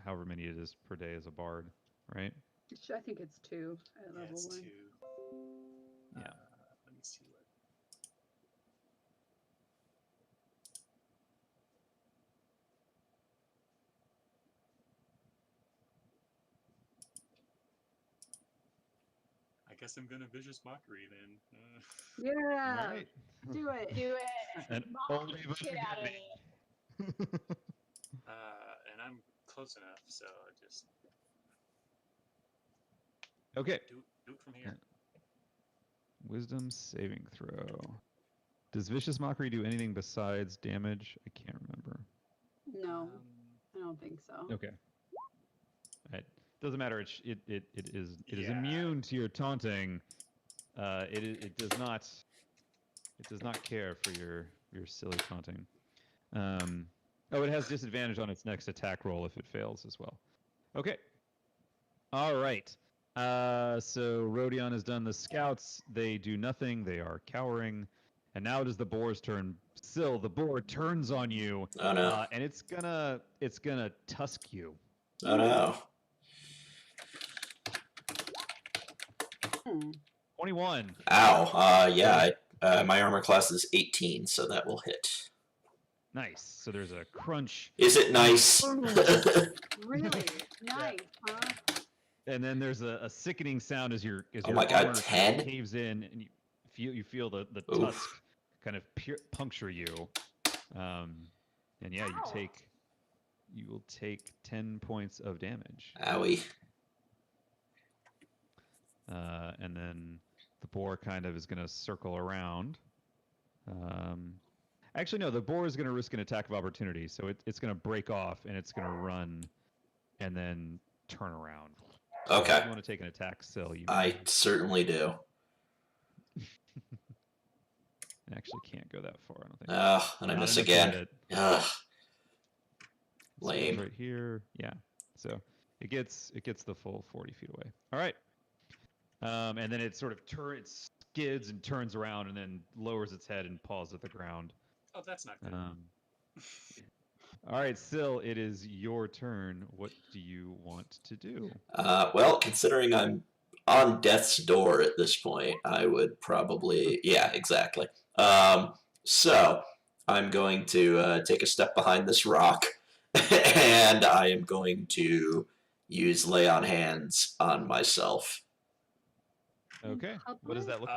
however many it is per day as a bard, right? I think it's 2 at Yeah, level it's 1. 2. Yeah. Let me see what. I guess I'm gonna vicious mockery then. Yeah, All right. do it. Do it. And Mom, only if get you out of get it. And I'm close enough, so just Okay. do it from here. Wisdom saving throw. Does vicious mockery do anything besides damage? I can't remember. No, I don't think so. Okay. Right. Doesn't matter. It is Yeah. immune to your taunting. It does not care for your silly taunting. It has disadvantage on its next attack roll if it fails as well. Okay. All right. So Rodion has done the scouts. They do nothing. They are cowering. And now it is the boar's turn. Syl, the boar turns on you. Oh no. And it's gonna tusk you. Oh no. 21. Ow. Yeah, my armor class is 18, so that will hit. Nice. So there's a crunch. Is it nice? Really? Nice, huh? And then there's a sickening sound as your Oh my God, armor 10? caves in, and you feel the Oof. tusk kind of puncture you. And yeah, Ow. you will take 10 points of damage. Owie. And then the boar kind of is going to circle around. Actually, no, the boar is going to risk an attack of opportunity, so it's going to break off and it's going to run and then turn around. Okay. If you want to take an attack, Syl, you I certainly do. actually can't go that far. I don't think. Ugh, and I Not miss enough to again. hit it. Ugh. So it's Lame. right here. Yeah. So it gets the full 40 feet away. All right. And then it sort of it skids and turns around and then lowers its head and paws at the ground. Oh, that's not good. All right, Syl, it is your turn. What do you want to do? Well, considering I'm on death's door at this point, I would probably, yeah, exactly. So I'm going to take a step behind this rock, and I am going to use lay on hands on myself. Okay. What does that look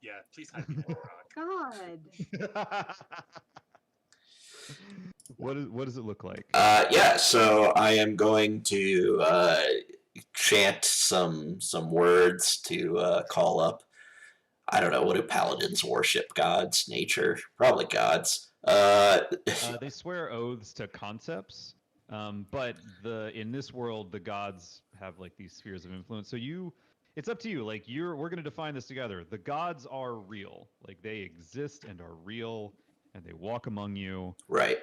Yeah, please hide behind the rock. God. like? What does it look like? Yeah, so I am going to chant some words to call up. I don't know, what do paladins worship? Gods, nature, probably gods. They swear oaths to concepts, but in this world the gods have like these spheres of influence. So it's up to you. Like we're gonna define this together. The gods are real, like they exist and are real, and they walk among you. Right.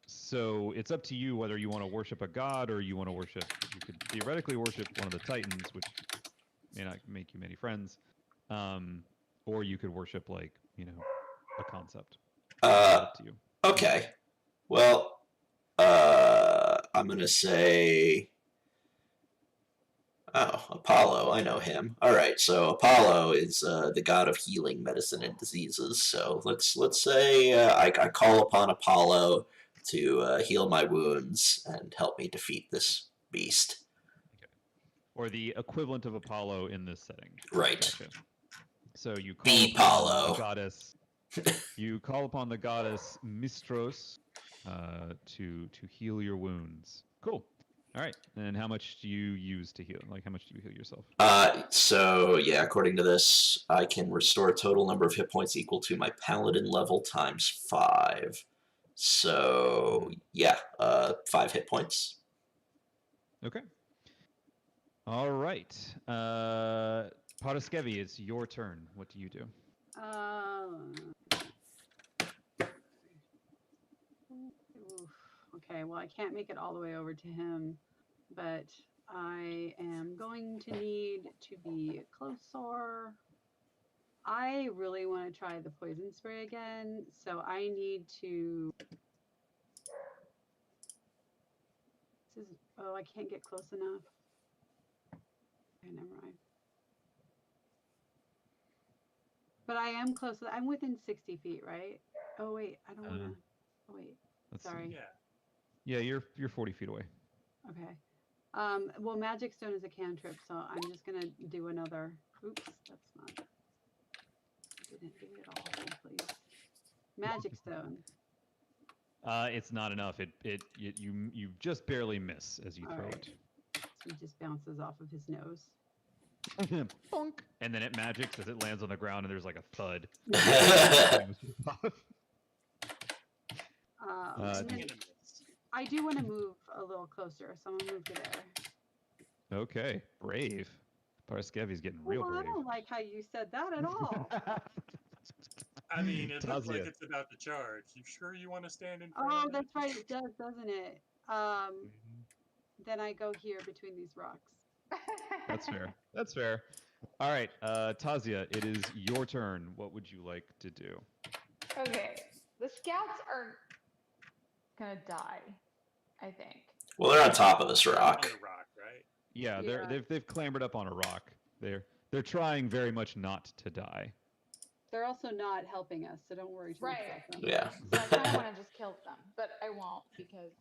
So it's up to you whether you want to worship a god or you want to worship. You could theoretically worship one of the titans, which may not make you many friends, or you could worship like a concept. Up to you. Okay. Well, I'm gonna say, oh, Apollo. I know him. All right. So Apollo is the god of healing, medicine, and diseases. So let's say I call upon Apollo to heal my wounds and help me defeat this beast. Okay. Or the equivalent of Apollo in this setting. Right. Gotcha. So you call Be-Pollo. upon the goddess. You call upon the goddess Mistros to heal your wounds. Cool. All right. And how much do you use to heal? Like, how much do you heal yourself? So yeah, according to this, I can restore a total number of hit points equal to my paladin level times 5. So yeah, 5 hit points. Okay. All right. Podoskevi, it's your turn. What do you do? Okay, well, I can't make it all the way over to him, but I am going to need to be closer. I really want to try the poison spray again, so I need to. Oh, I can't get close enough. Okay, never mind. But I am close. I'm within 60 feet, right? Oh wait, I don't want to. Oh wait, sorry. Yeah, you're 40 feet away. Okay. Well, Magic Stone is a cantrip, so I'm just gonna do another. Oops, that's not. Didn't do it all, please. Magic Stone. It's not enough. You just barely miss as you All throw right. it. So he just bounces off of his nose. Bonk. And then it magics as it lands on the ground, and there's like a thud. And then I do want to move a little closer, so I'm gonna move to there. Okay, brave. Paraskevi's getting real Well, brave. I don't like how you said that at all. I mean, it looks like Tazia. it's about to charge. You sure you want to stand in front? Oh, of it? that's right, it does, doesn't it? Then I go here between these rocks. That's fair. That's fair. All right, Tazia, it is your turn. What would you like to do? Okay, the scouts are gonna die, I think. Well, they're on top of this On rock. the rock, right? Yeah, Yeah. they've clambered up on a rock. They're trying very much not to die. They're also not helping us, so don't worry too much Right. about them. Yeah. So I kind of want to just kill them, but I won't because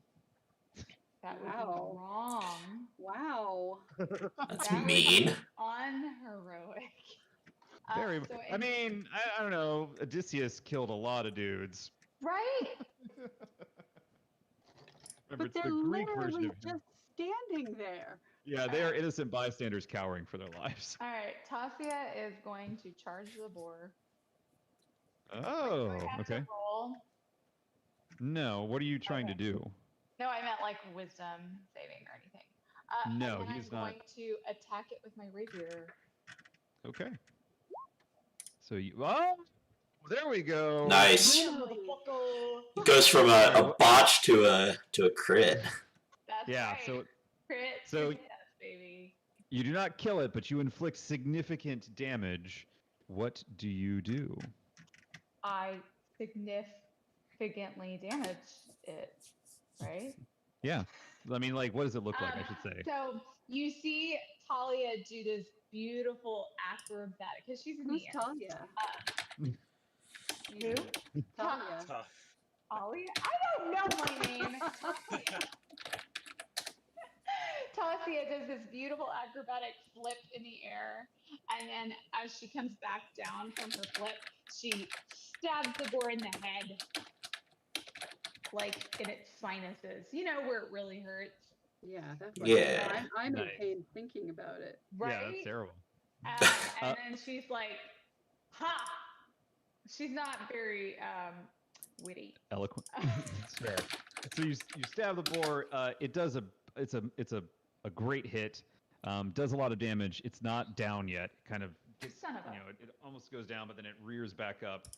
that would Wow. be wrong. Wow. That's That would mean. be unheroic. Very. So I mean, I don't know. Odysseus killed a lot of dudes. right? Remember, But it's they're the Greek version literally of him. just standing there. Yeah, they are innocent bystanders cowering for their lives. All right, Tasia is going to charge the boar. Oh, Do I have to okay. roll? No, what are you trying to Okay. do? No, I meant like wisdom saving or anything. No, and then he's I'm not. going to attack it with my rapier. Okay. So you. Oh! There we go. Nice. Yeah, motherfucker. It goes from a botch to a crit. That's Yeah, right. so Crit so- to death, baby. you do not kill it, but you inflict significant damage. What do you do? I significantly damage it, right? Yeah. I mean, like, what does it look like, I should say? So you see Talia do this beautiful acrobatic because she's in Who's the air. Talia? Who? Talia. Tough. Talia? I don't know my name. Talia does this beautiful acrobatic flip in the air, and then as she comes back down from her flip, she stabs the boar in the head, like in its sinuses. You know where it really hurts, Yeah, that's Yeah. I'm in Nice. pain thinking about it. right? Yeah, that's terrible. And then she's like, "Ha!" She's not very witty. Eloquent. That's fair. So you stab the boar. It does it's a great hit. Does a lot of damage. It's not down yet. Kind of gets, Son of a. it almost goes down, but then it rears back up.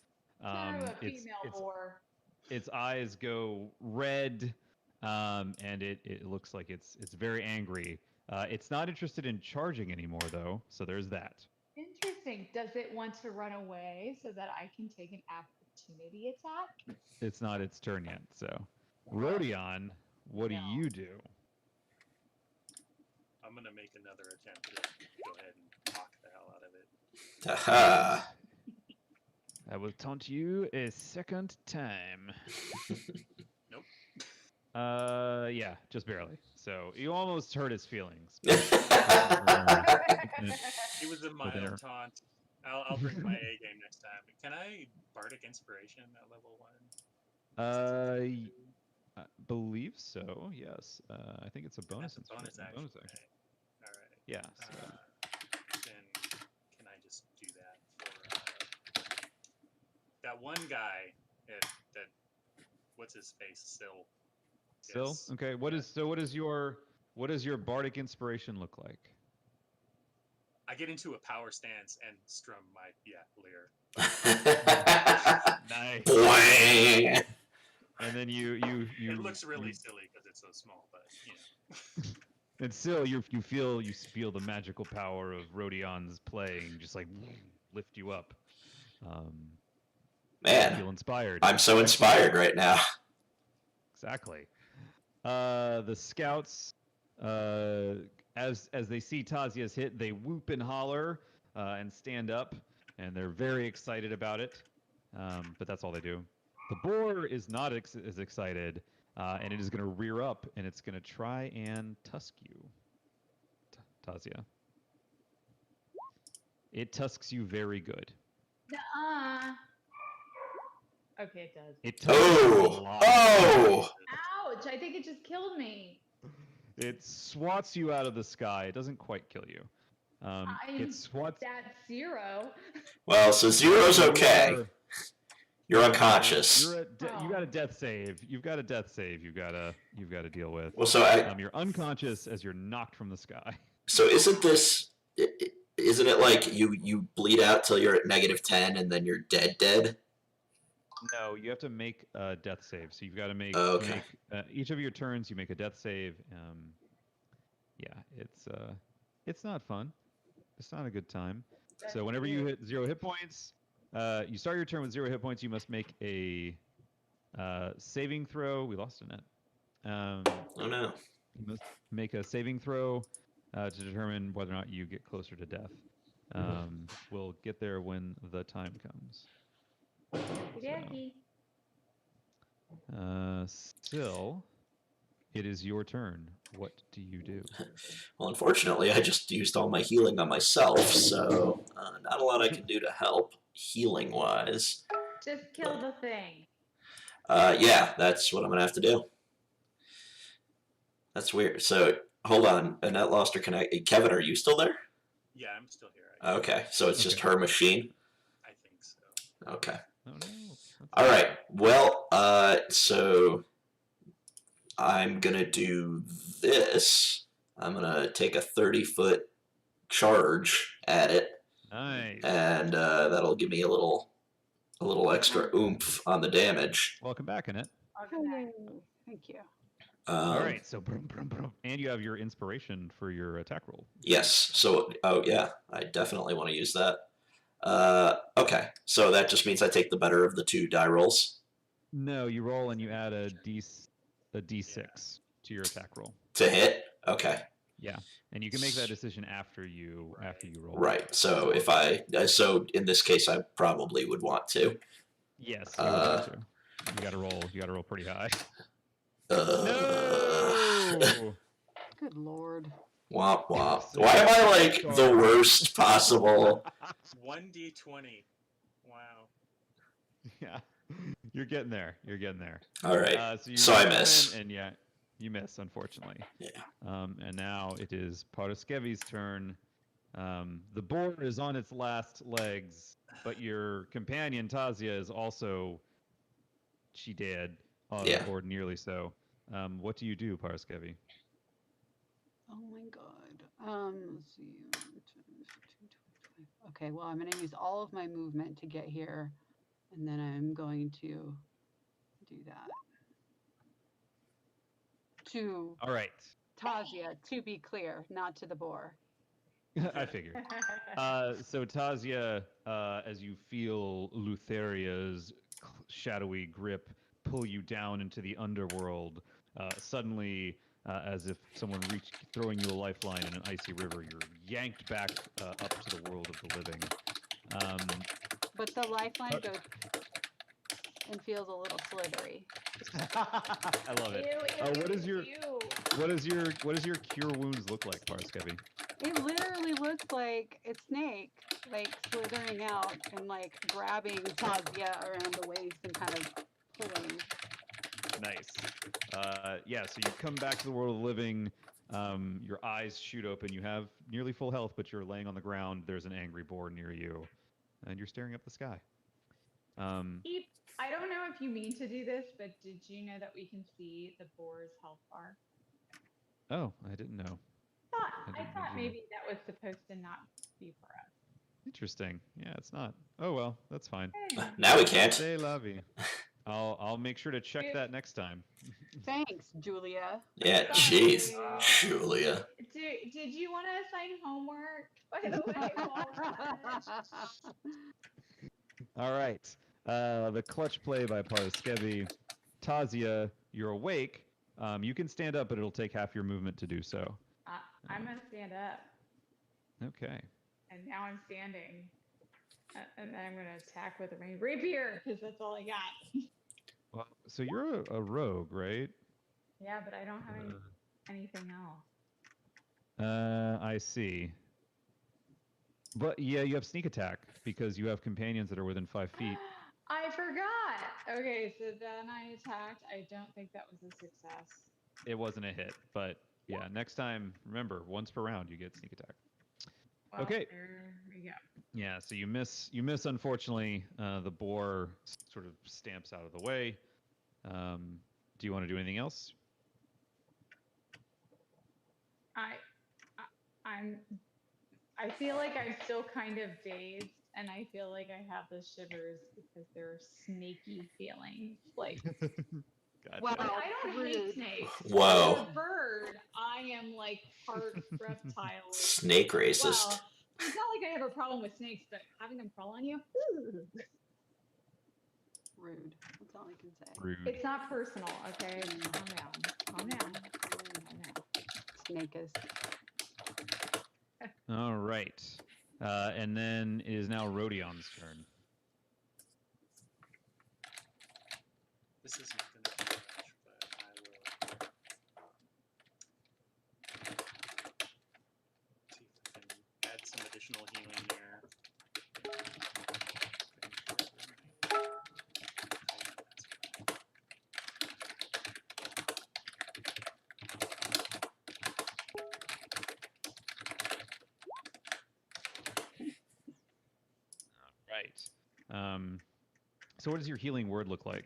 Son of a It's female boar. its eyes go red, and it looks like it's very angry. It's not interested in charging anymore, though. So there's that. Interesting. Does it want to run away so that I can take an opportunity attack? It's not its turn yet. So, Rodion, what No. do you do? I'm gonna make another attempt to go ahead and knock the hell out of it. Aha. I will taunt you a second time. Nope. Yeah, just barely. So you almost hurt his feelings. It was a Within mild her. taunt. I'll bring my A game next time. Can I bardic inspiration at level 1? I believe so. Yes. I think it's a bonus. That's a bonus inspiration. action. Bonus action. Right. All right. Yeah. So. Then can I just do that for that one guy that what's his face? Still. Still Yes. okay. What does your bardic inspiration look like? I get into a power stance and strum my lyre. Nice. Boing. And then you It looks really silly because it's so small, but you know. and still you feel the magical power of Rodion's playing just like lift you up. Man, Feel inspired. I'm so inspired right now. Exactly. The scouts, as they see Tazia's hit, they whoop and holler and stand up, and they're very excited about it. But that's all they do. The boar is not as excited, and it is going to rear up, and it's going to try and tusk you, Tazia. It tusks you very good. Nuh-uh. Okay, it does. It tusks you a Oh, lot. oh. Ouch! I think it just killed me. It swats you out of the sky. It doesn't quite kill you. It swats. That's 0. Well, so zero's okay. You're unconscious. You got a death save. You've got a death save. You've got to deal with. Well, so You're unconscious as you're knocked from the sky. so isn't this? Isn't it like you bleed out till you're at -10 and then you're dead? No, you have to make a death save. So you've got to make, Oh, okay. each of your turns. You make a death save. Yeah, it's not fun. It's not a good time. So whenever you hit 0 hit points, you start your turn with 0 hit points. You must make a saving throw. We lost a net. Oh no. You must make a saving throw to determine whether or not you get closer to death. We'll get there when the time comes. Okey-dokey. Still, it is your turn. What do you do? Well, unfortunately, I just used all my healing on myself, so not a lot I can do to help healing-wise. Just kill the thing. Yeah, that's what I'm gonna have to do. That's weird. So hold on, Annette lost her connect. Kevin, are you still there? Yeah, I'm still here. Okay, so it's just her machine. I think so. Okay. Oh no. All right. Well, so I'm gonna do this. I'm gonna take a 30-foot charge at it, Nice. and that'll give me a little a little extra oomph on the damage. Welcome back, Annette. Okay. Thank you. All right, so brum, brum, brum. And you have your inspiration for your attack roll. Yes. So, oh yeah, I definitely want to use that. Okay. So that just means I take the better of the 2 die rolls No, you roll and you add a d6 to your attack roll. to hit. Okay. Yeah, and you can make that decision after you roll. Right. So if so in this case, I probably would want to. Yes, you would want to. You got to roll. You got to roll pretty high. No. No. Good lord. Womp womp. Why am I like the worst possible? 1d20. Wow. Yeah, you're getting there. You're getting there. All right. So, So I roll miss. in, and yeah, you miss, unfortunately. Yeah. And now it is Paraskevi's turn. The boar is on its last legs, but your companion Tazia is also dead, Yeah. or nearly so. What do you do, Paraskevi? Oh my god. Let's see. Okay, well, I'm going to use all of my movement to get here, and then I'm going to do that. To All right. Tazia, to be clear, not to the boar. I figured. So Tazia, as you feel Lutheria's shadowy grip pull you down into the underworld, suddenly, as if someone throwing you a lifeline in an icy river, you're yanked back up to the world of the living. But the lifeline goes and feels a little slithery. I love it. What does your cure wounds look like, Paraskevi? It literally looks like a snake, like slithering out and like grabbing Tazia around the waist and kind of pulling. Nice. Yeah, so you come back to the world of the living. Your eyes shoot open. You have nearly full health, but you're laying on the ground. There's an angry boar near you, and you're staring up the sky. I don't know if you mean to do this, but did you know that we can see the boar's health bar? Oh, I didn't know. I thought maybe that was supposed to not be for us. Interesting. Yeah, it's not. Oh well, that's fine. Now we can't. Say la vie. I'll make sure to check that next time. Thanks, Julia. Yeah, jeez, Julia. Did you want to assign homework, by the way? All right. The clutch play by Paraskevi. Tazia, you're awake. You can stand up, but it'll take half your movement to do so. I'm going to stand up. Okay. And now I'm standing. And then I'm going to attack with a rapier, because that's all I got. Well, so you're a rogue, right? Yeah, but I don't have anything else. I see. But yeah, you have sneak attack because you have companions that are within 5 feet. I forgot. Okay, so then I attacked. I don't think that was a success. It wasn't a hit, but yeah, next time, remember, once per round you get sneak attack. Well, Okay. There we go. Yeah, so you miss, unfortunately. The boar sort of stamps out of the way. Do you want to do anything else? I feel like I'm still kind of dazed, and I feel like I have the shivers because they're snaky feelings. Like, Gotcha. Well, I don't hate rude. snakes. Whoa. As a bird, I am like part reptile. Snake racist. Well, it's not like I have a problem with snakes, but having them crawl on you, Rude. That's all I can say. Rude. it's not personal, okay? Calm down. Calm down. Calm down. Snake is. All right. And then it is now Rodion's turn. This isn't going to do much, but I will see if I can add some additional healing here. Right. So what does your healing word look like?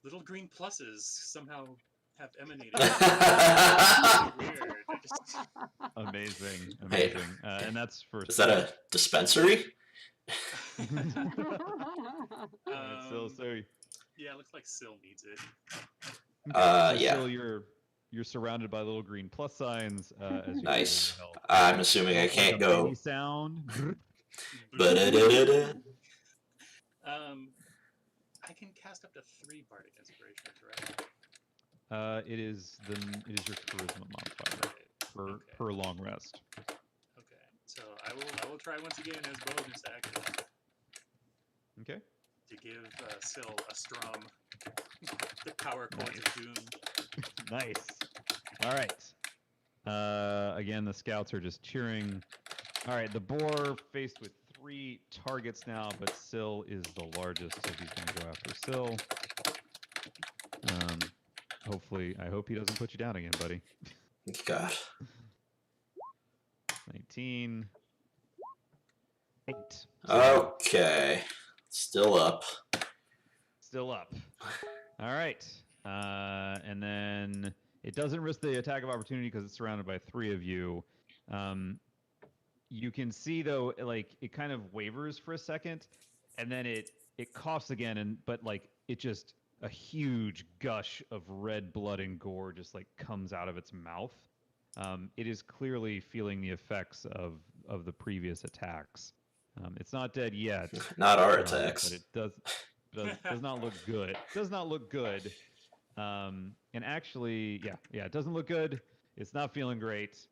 Little green pluses somehow have emanated. Weird. Amazing, Hey. amazing. And that's for Is that a dispensary? Alright, so Yeah, it looks like Syl needs it. so Yeah. Syl, you're surrounded by little green plus signs as you Nice. help. I'm assuming I Like can't a go. mini sound. Ba-da-da-da-da. I can cast up to 3 bardic inspiration, correct? It is your charisma modifier Right. per long rest. Okay. So I will try once again as bonus action Okay. to give Syl a strum. The power chords of doom. Nice. All right. Again, the scouts are just cheering. All right, the boar faced with 3 targets now, but Syl is the largest, so he's going to go after Syl. Hopefully, I hope he doesn't put you down again, buddy. God. 19. 8. Okay. Still up. Still up. All right. And then it doesn't risk the attack of opportunity because it's surrounded by 3 of you. You can see though, like it kind of wavers for a second, and then it coughs again, but like it just a huge gush of red blood and gore just like comes out of its mouth. It is clearly feeling the effects of the previous attacks. It's not dead yet. Not our But attacks. it does not look good. Does not look good. And actually, yeah, it doesn't look good. It's not feeling great.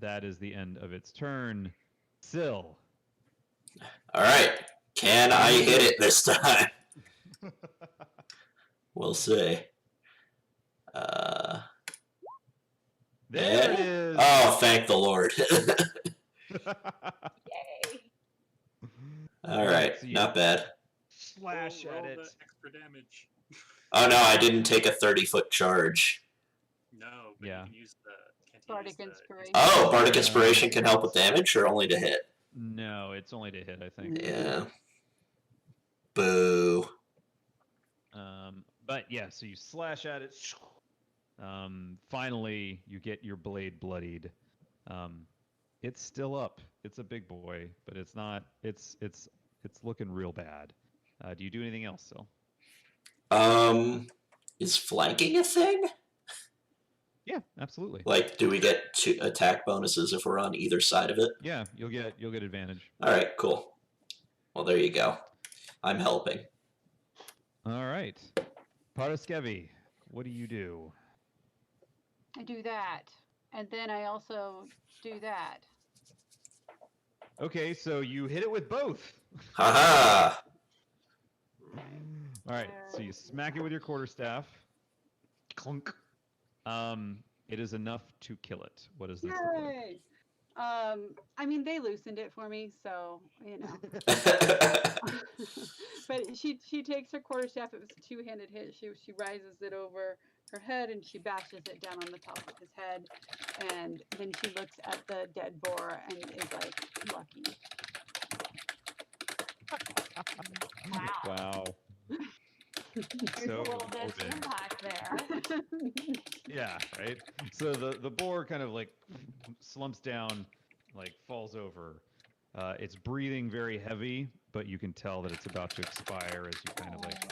That is the end of its turn. Syl. All right. Can I hit it this time? We'll see. There Yeah. it is. Oh, thank the Lord. Yay! All right. So you Not bad. slash roll at it. the extra damage. Oh, no, I didn't take a 30-foot charge. No, but Yeah. you can use the. Can't you Bardic use the Inspiration. Oh, Bardic Inspiration can help with damage or only to hit? No, it's only to hit, I think. Yeah. Boo. But yeah, so you slash at it. Finally, you get your blade bloodied. It's still up. It's a big boy, but it's not. It's looking real bad. Do you do anything else, Syl? Is flanking a thing? Yeah, absolutely. Like, do we get 2 attack bonuses if we're on either side of it? Yeah, you'll get advantage. All right, cool. Well, there you go. I'm helping. All right, Paraskevi, what do you do? I do that. And then I also do that. Okay, so you hit it with both. Haha! All right, so you smack it with your quarterstaff. Clunk. It is enough to kill it. What does this look like? Yay! I mean, they loosened it for me, so, you know. But she takes her quarterstaff. It was a 2-handed hit. She rises it over her head and she bashes it down on the top of his head. And then she looks at the dead boar and is like, lucky. Wow. There's So a little bit of morbid. impact there. Yeah, right. So the boar kind of like slumps down, like falls over. It's breathing very heavy, but you can tell that it's about to expire as you kind of like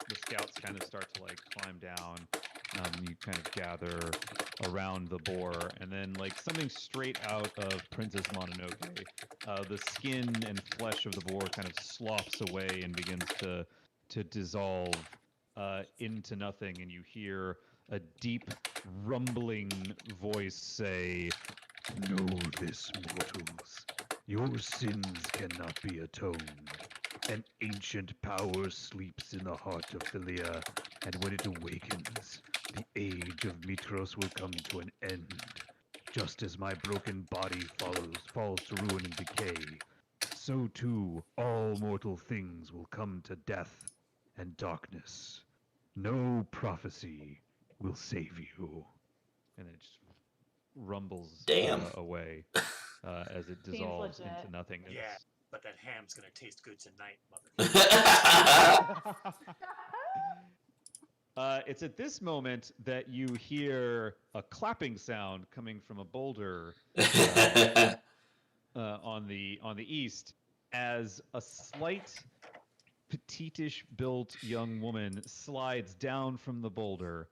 the scouts kind of start to like climb down. You kind of gather around the boar, and then like something straight out of Princess Mononoke, the skin and flesh of the boar kind of sloughs away and begins to dissolve into nothing, and you hear a deep rumbling voice say, "Know this, mortals. Your sins cannot be atoned. An ancient power sleeps in the heart of Philia, and when it awakens, the age of Mitros will come to an end. Just as my broken body falls to ruin and decay, so too all mortal things will come to death and darkness. No prophecy will save you." And it just rumbles Damn. away as it Seems dissolves legit. into nothingness. Yeah. But that ham's gonna taste good tonight, motherfucker. It's at this moment that you hear a clapping sound coming from a boulder on the east, as a slight, petitish built young woman slides down from the boulder.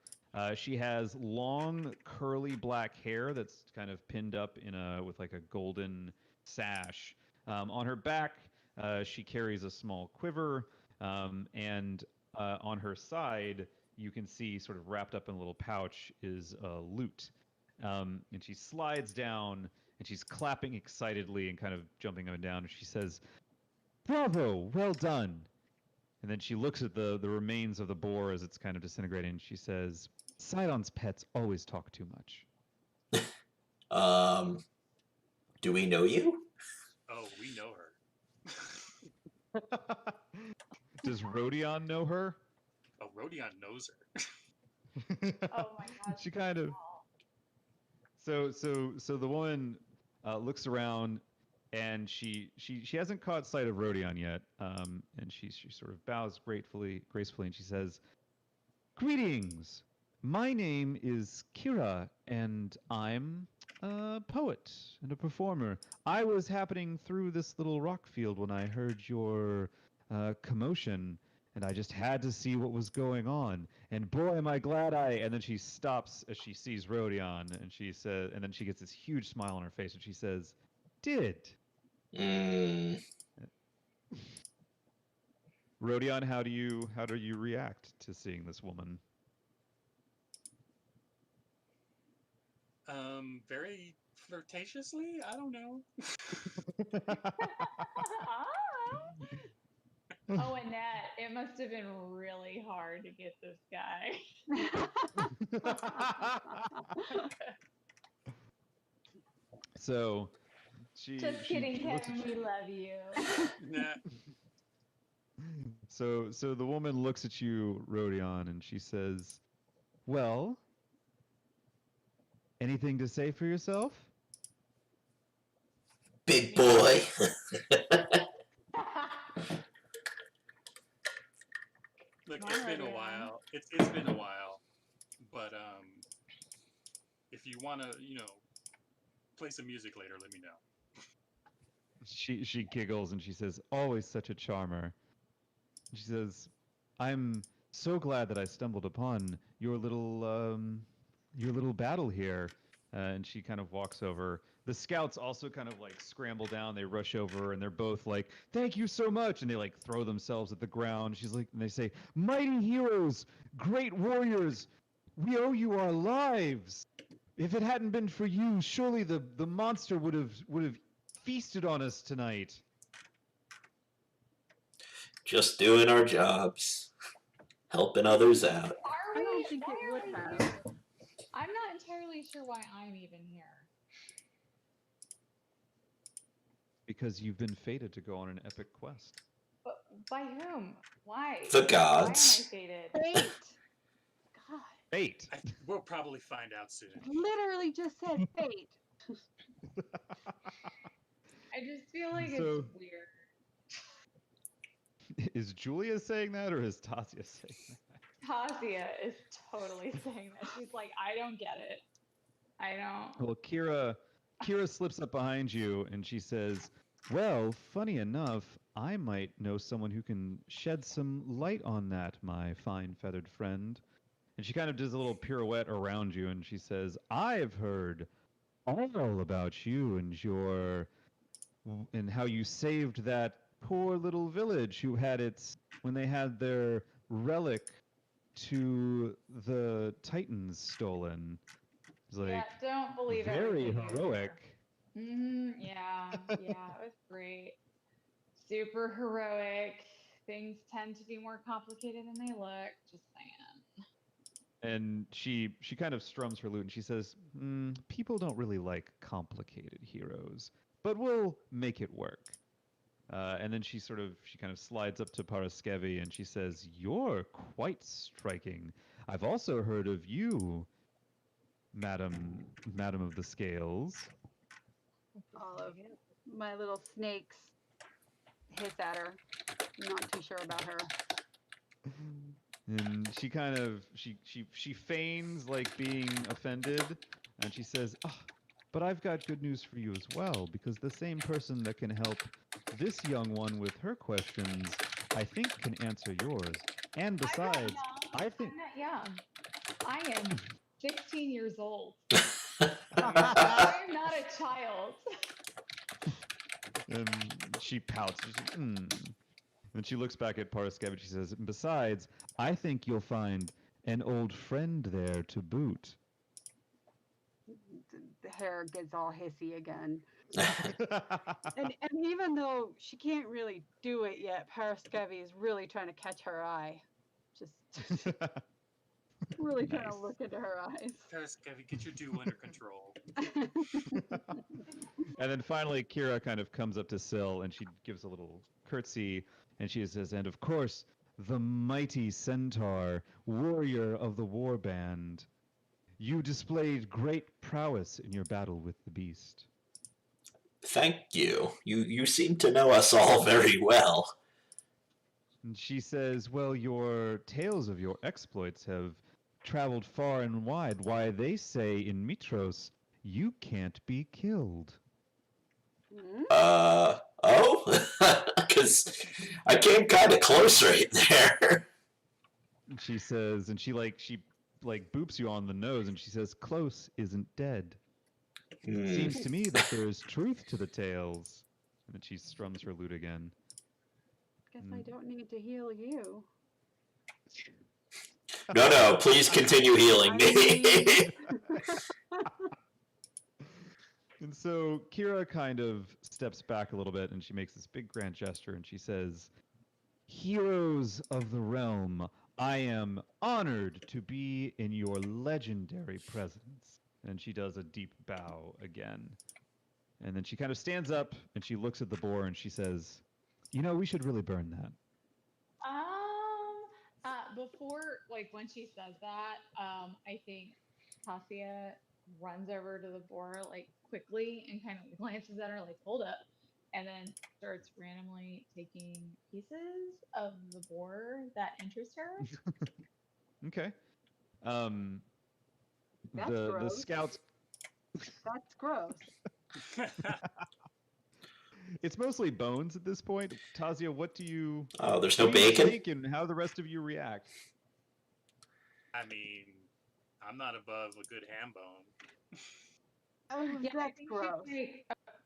She has long, curly black hair that's kind of pinned up with like a golden sash. On her back, she carries a small quiver, and on her side, you can see, sort of wrapped up in a little pouch, is a lute. And she slides down, and she's clapping excitedly and kind of jumping up and down. And she says, "Bravo, well done." And then she looks at the remains of the boar as it's kind of disintegrating, and she says, "Sidon's pets always talk too much." Do we know you? Oh, we know her. Does Rodion know her? Oh, Rodion knows her. Oh my gosh. She kind of. So the woman looks around, and she hasn't caught sight of Rodion yet. And she sort of bows gracefully, and she says, "Greetings. My name is Kira, and I'm a poet and a performer. I was happening through this little rock field when I heard your commotion, and I just had to see what was going on. And boy, am I glad I..." And then she stops as she sees Rodion, and she says, and then she gets this huge smile on her face, and she says, "Did Rodion, how do you react to seeing this woman?" Very flirtatiously. I don't know. Oh, Annette, it must have been really hard to get this guy. So Just kidding, she looks Kevin. at We love you. Nah. So the woman looks at you, Rodion, and she says, "Well, anything to say for yourself?" Big boy. Look, Come it's on, been a Rodion. while. It's been a while, but if you want to, play some music later, let me know. She giggles and she says, "Always such a charmer." She says, "I'm so glad that I stumbled upon your little battle here." And she kind of walks over. The scouts also kind of like scramble down. They rush over, and they're both like, "Thank you so much!" And they like throw themselves at the ground. She's like, and they say, "Mighty heroes, great warriors, we owe you our lives. If it hadn't been for you, surely the monster would have feasted on us tonight." Just doing our jobs, helping others out. Are I don't we? think Why it are would we have. here? I'm not entirely sure why I'm even here. Because you've been fated to go on an epic quest. But by whom? Why? The Why am I gods. fated? Fate. God, Fate. We'll probably find out soon. literally just said fate. I just feel like So- it's weird. Is Julia saying that, or is Tasia saying that? Tasia is totally saying that. She's like, I don't get it. I don't. Well, Kira slips up behind you and she says, "Well, funny enough, I might know someone who can shed some light on that, my fine feathered friend." And she kind of does a little pirouette around you and she says, "I've heard all about you and how you saved that poor little village who had when they had their relic to the Titans stolen." It's like, Yeah, don't believe very everything you heroic. hear. Yeah, it was great. Super heroic. Things tend to be more complicated than they look. Just saying. And she kind of strums her lute and she says, "People don't really like complicated heroes, but we'll make it work." And then she kind of slides up to Paraskevi and she says, "You're quite striking. I've also heard of you, Madam of the Scales." All of my little snakes hiss at her. I'm not too sure about her. And she kind of she feigns like being offended, and she says, "Ah, but I've got good news for you as well, because the same person that can help this young one with her questions, I think can answer yours. And besides, I think." I'm not young. I am 16 years old. Uh, I am not a child. And she pouts. She's like, And she looks back at Parskev and she says, "Besides, I think you'll find an old friend there to boot." The hair gets all hissy again. And even though she can't really do it yet, Paraskevi is really trying to catch her eye. Just really trying to Nice. look into her eyes. Paris, Kevin, get your dew under control. And then finally, Kira kind of comes up to Syl and she gives a little curtsy and she says, "And of course, the mighty centaur, warrior of the war band. You displayed great prowess in your battle with the beast." Thank you. You seem to know us all very well. And she says, "Well, your tales of your exploits have traveled far and wide. Why, they say in Mitros, you can't be killed." Hmm? Oh? Because I came kind of close right there. And she says, and she boops you on the nose, and she says, "Close isn't dead. Seems to me that there is truth to the tales." And then she strums her lute again. Guess I don't need to heal you. No, please continue healing I me. mean- And so Kira kind of steps back a little bit and she makes this big grand gesture and she says, "Heroes of the realm, I am honored to be in your legendary presence." And she does a deep bow again. And then she kind of stands up and she looks at the boar and she says, "You know, we should really burn that." Before, like, when she says that, I think Tasia runs over to the boar, like, quickly and kind of glances at her, like, hold up, and then starts randomly taking pieces of the boar that interest her. Okay. That's The gross. scouts. That's gross. It's mostly bones at this point. Tasia, what do you Oh, there's no what do you bacon? think and how the rest of you react? I mean, I'm not above a good ham bone. Oh, Yeah, I that's think gross.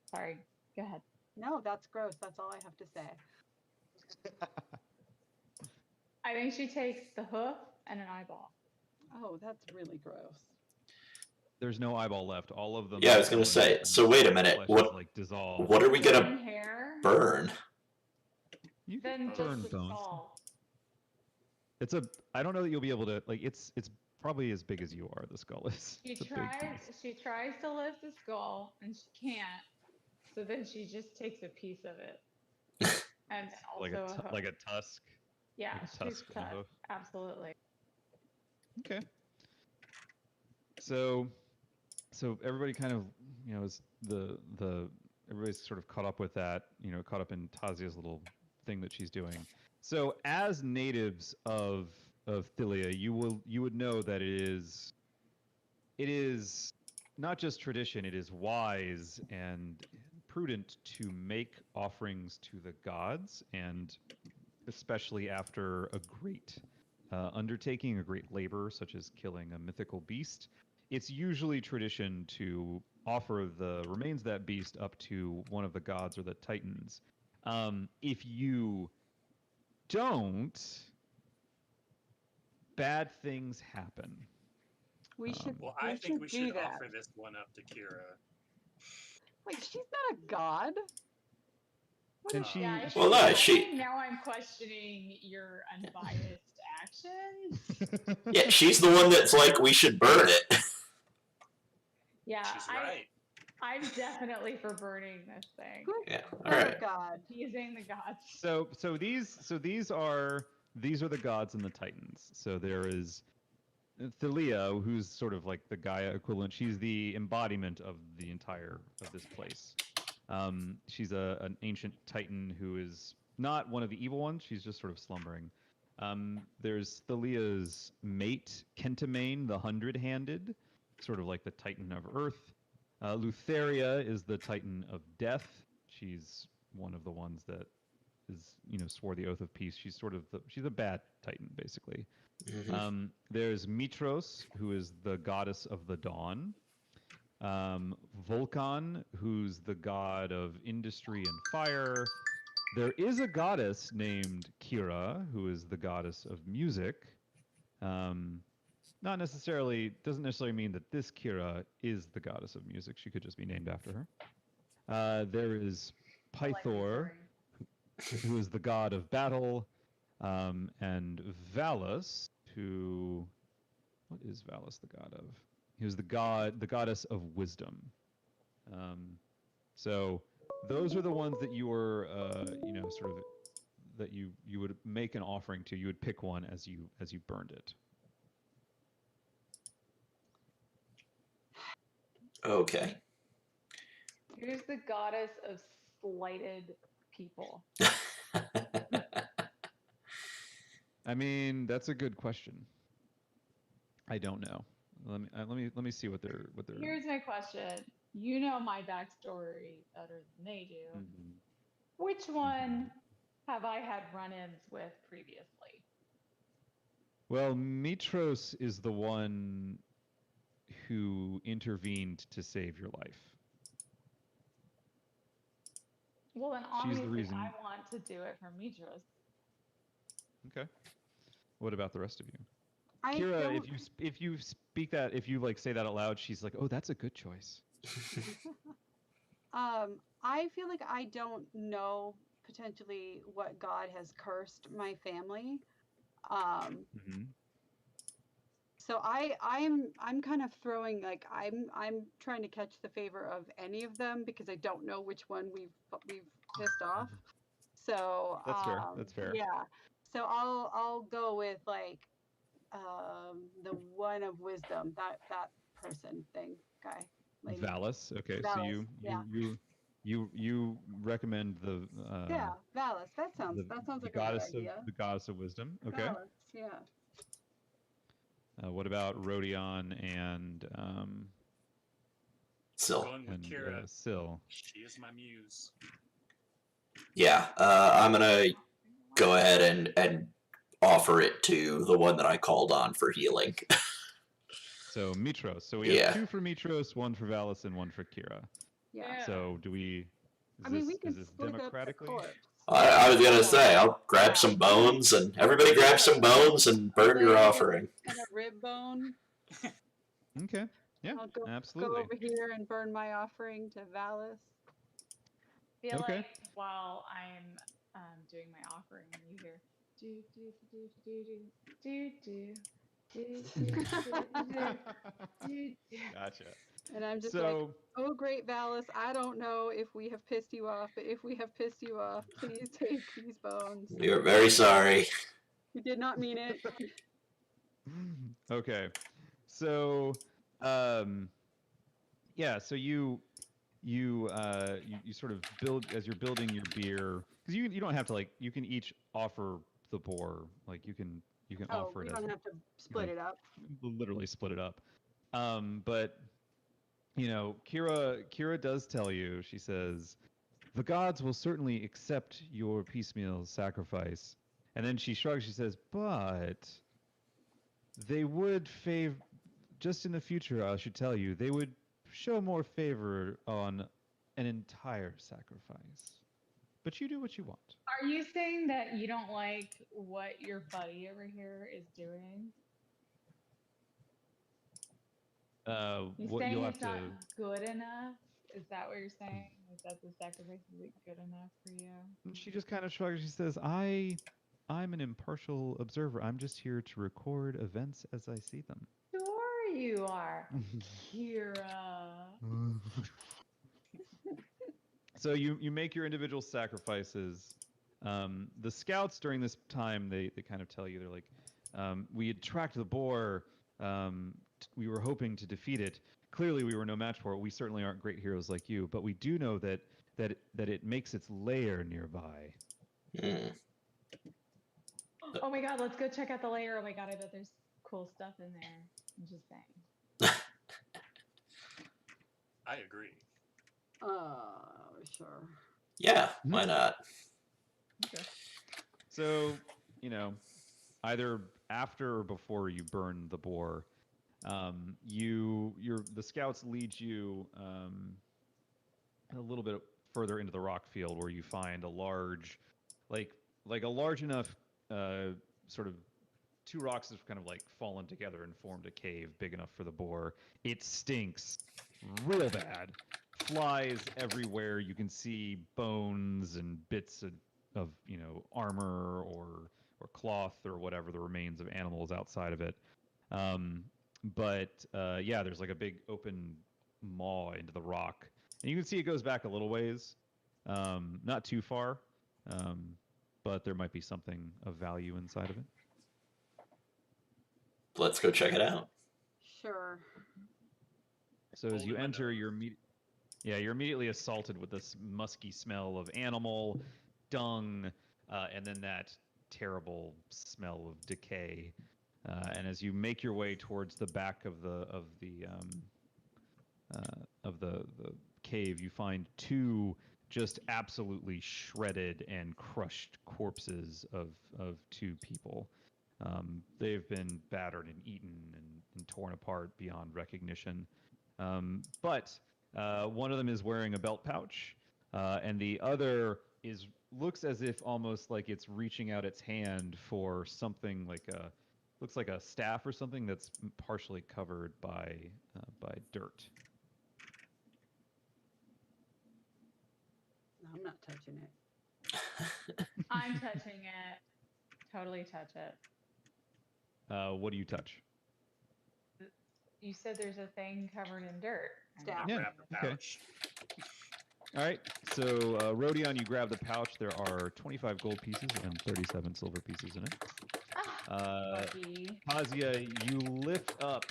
sorry, go ahead. No, that's gross. That's all I have to say. I think she takes the hoof and an eyeball. Oh, that's really gross. There's no eyeball left. All of them. Yeah, I are was gonna gone, say. and So wait a the minute. flesh What is, like dissolved. what are we gonna And hair. burn? You Then can just burn the bones. skull. It's a. I don't know that you'll be able to. Like, it's probably as big as you are. The skull is. She It's a big tries. piece. She tries to lift the skull, and she can't. So then she just takes a piece of it, and also Like a hoof. like a tusk. Yeah, like a she's tusk and a cut. hoof. Absolutely. Okay. So everybody kind of is the everybody's sort of caught up with that. Caught up in Tasia's little thing that she's doing. So as natives of Thylia, you would know that it is not just tradition, it is wise and prudent to make offerings to the gods, and especially after a great undertaking, a great labor, such as killing a mythical beast. It's usually tradition to offer the remains of that beast up to one of the gods or the titans. If you don't, bad things happen. We should. Well, we I think we do should that. offer this one up to Kira. Like, she's not a god. What And is- she, Yeah, I Well, think no, I she- think now I'm questioning your unbiased actions. Yeah, she's the one that's like, we should burn it. Yeah, She's right. I'm definitely for burning this thing. Good Yeah. for All right. God. Appeasing the gods. so these are the gods and the titans. So there is Thylia, who's sort of like the Gaia equivalent. She's the embodiment of the entire of this place. She's an ancient titan who is not one of the evil ones. She's just sort of slumbering. There's Thalia's mate, Kentamane, the Hundred-Handed, sort of like the Titan of Earth. Lutheria is the Titan of Death. She's one of the ones that is, swore the oath of peace. She's sort of she's a bad Titan, basically. Mhm. There's Mitros, who is the goddess of the dawn. Vulcan, who's the god of industry and fire. There is a goddess named Kira, who is the goddess of music. Doesn't necessarily mean that this Kira is the goddess of music. She could just be named after her. There is I like your Pythor, story. who is the god of battle, and Valus, who, what is Valus the god of? He was the goddess of wisdom. So those are the ones that you were, sort of, that you would make an offering to. You would pick one as you burned it. Okay. Who's the goddess of slighted people? I mean, that's a good question. I don't know. Let me see what they're. Here's my question. You know my backstory better than they do. Mhm. Which one have I had run-ins with previously? Well, Mitros is the one who intervened to save your life. Well, then She's the obviously reason. I want to do it for Mitros. Okay. What about the rest of you? I Kira, don't, if you speak that, if you like say that out loud, she's like, "Oh, that's a good choice." I feel like I don't know potentially what God has cursed my family. Mm-hmm. So I'm kind of throwing, like, I'm trying to catch the favor of any of them because I don't know which one we've pissed off. So That's fair. That's fair. yeah. So I'll go with like the one of wisdom, that person thing guy. Lady. Valus. Okay, so Valus, yeah. you recommend the Yeah, Valus. That sounds the like a good goddess idea. of the goddess of wisdom. Okay. Valus, yeah. What about Rodion and So, Going with Kira. Syl? She is my muse. yeah, I'm gonna go ahead and offer it to the one that I called on for healing. So Mitros. So we Yeah. have 2 for Mitros, 1 for Valus, and 1 for Kira. Yeah. So do we? I mean, we Is can this split up the democratically? corpse. I was gonna say, I'll grab some bones, and everybody grab some bones and burn your offering. And a rib bone. Okay. Yeah. I'll go Absolutely. over here and burn my offering to Valus. Feel Okay. like while I'm doing my offering, you hear do do do do do do do do do. Gotcha. And I'm just like, So oh, great, Valus. I don't know if we have pissed you off, but if we have pissed you off, please take these bones. We are very sorry. We did not mean it. okay. So yeah, so you sort of build as you're building your beer, because you don't have to, like, you can each offer the boar, like you can Oh, offer we it don't as have to split it up. literally split it up. But Kira does tell you, she says, the gods will certainly accept your piecemeal sacrifice. And then she shrugs, she says, but they would just in the future, I should tell you, they would show more favor on an entire sacrifice. But you do what you want. Are you saying that you don't like what your buddy over here is doing? You What saying you'll have it's not to. good enough? Is that what you're saying? Is that the sacrifice isn't good enough for you? She just kind of shrugs. She says, I'm an impartial observer. I'm just here to record events as I see them. Sure you are, Kira. So you make your individual sacrifices. The scouts during this time, they kind of tell you, they're like, we had tracked the boar. We were hoping to defeat it. Clearly, we were no match for it. We certainly aren't great heroes like you, but we do know that it makes its lair nearby. Hmm. Oh my god, let's go check out the lair. Oh my god, I bet there's cool stuff in there. I'm just saying. I agree. Sure. Yeah, why not? Okay. So, either after or before you burn the boar, the scouts lead you a little bit further into the rock field where you find a large, like a large enough sort of two rocks have kind of like fallen together and formed a cave big enough for the boar. It stinks real bad. Flies everywhere. You can see bones and bits of armor or cloth or whatever the remains of animals outside of it. But yeah, there's like a big open maw into the rock, and you can see it goes back a little ways, not too far, but there might be something of value inside of it. Let's go check it out. Sure. So as Hold you in my enter, nose. you're immediately assaulted with this musky smell of animal dung, and then that terrible smell of decay. And as you make your way towards the back of the cave, you find two just absolutely shredded and crushed corpses of two people. They've been battered and eaten and torn apart beyond recognition. But one of them is wearing a belt pouch, and the other looks as if almost like it's reaching out its hand for something looks like a staff or something that's partially covered by dirt. I'm not touching it. I'm touching it. Totally touch it. What do you touch? You said there's a thing covered in dirt. Staff. Yeah, Grab the okay. pouch. All right, so Rodion, you grab the pouch. There are 25 gold pieces and 37 silver pieces in it. Lucky. Pazia, you lift up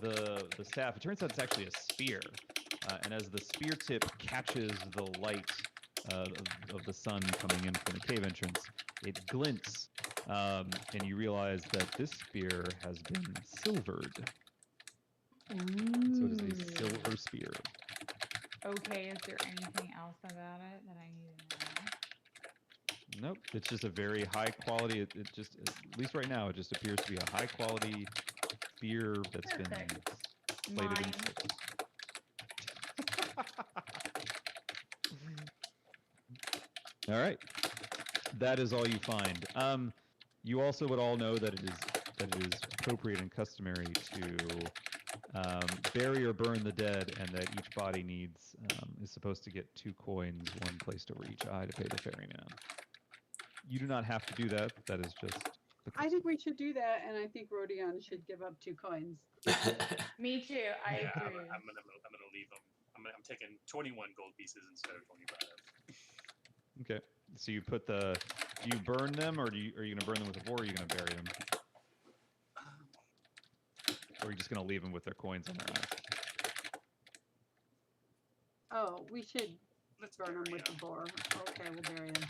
the staff. It turns out it's actually a spear, and as the spear tip catches the light of the sun coming in from the cave entrance, it glints, and you realize that this spear has been silvered. So it is a silver spear. Okay, is there anything else about it that I need to know? Nope, it's just a very high quality. It just, at least right now, it just appears to be a high quality spear that's Perfect. been plated in Mine. silver. All right, that is all you find. You also would all know that it is appropriate and customary to bury or burn the dead, and that each body is supposed to get 2 coins, one placed over each eye to pay the ferryman. You do not have to do that. That is just the I think we should do that, and I think Rodion should give up 2 coins. Me too. I Yeah, agree. I'm gonna leave them. I'm taking 21 gold pieces instead of 25. Okay. So you put do you burn them, or are you gonna burn them with a boar, or are you gonna bury them? Or are you just gonna leave them with their coins on their eyes? Oh, we should Let's burn them bury with the 'em. boar. Okay, we'll bury them.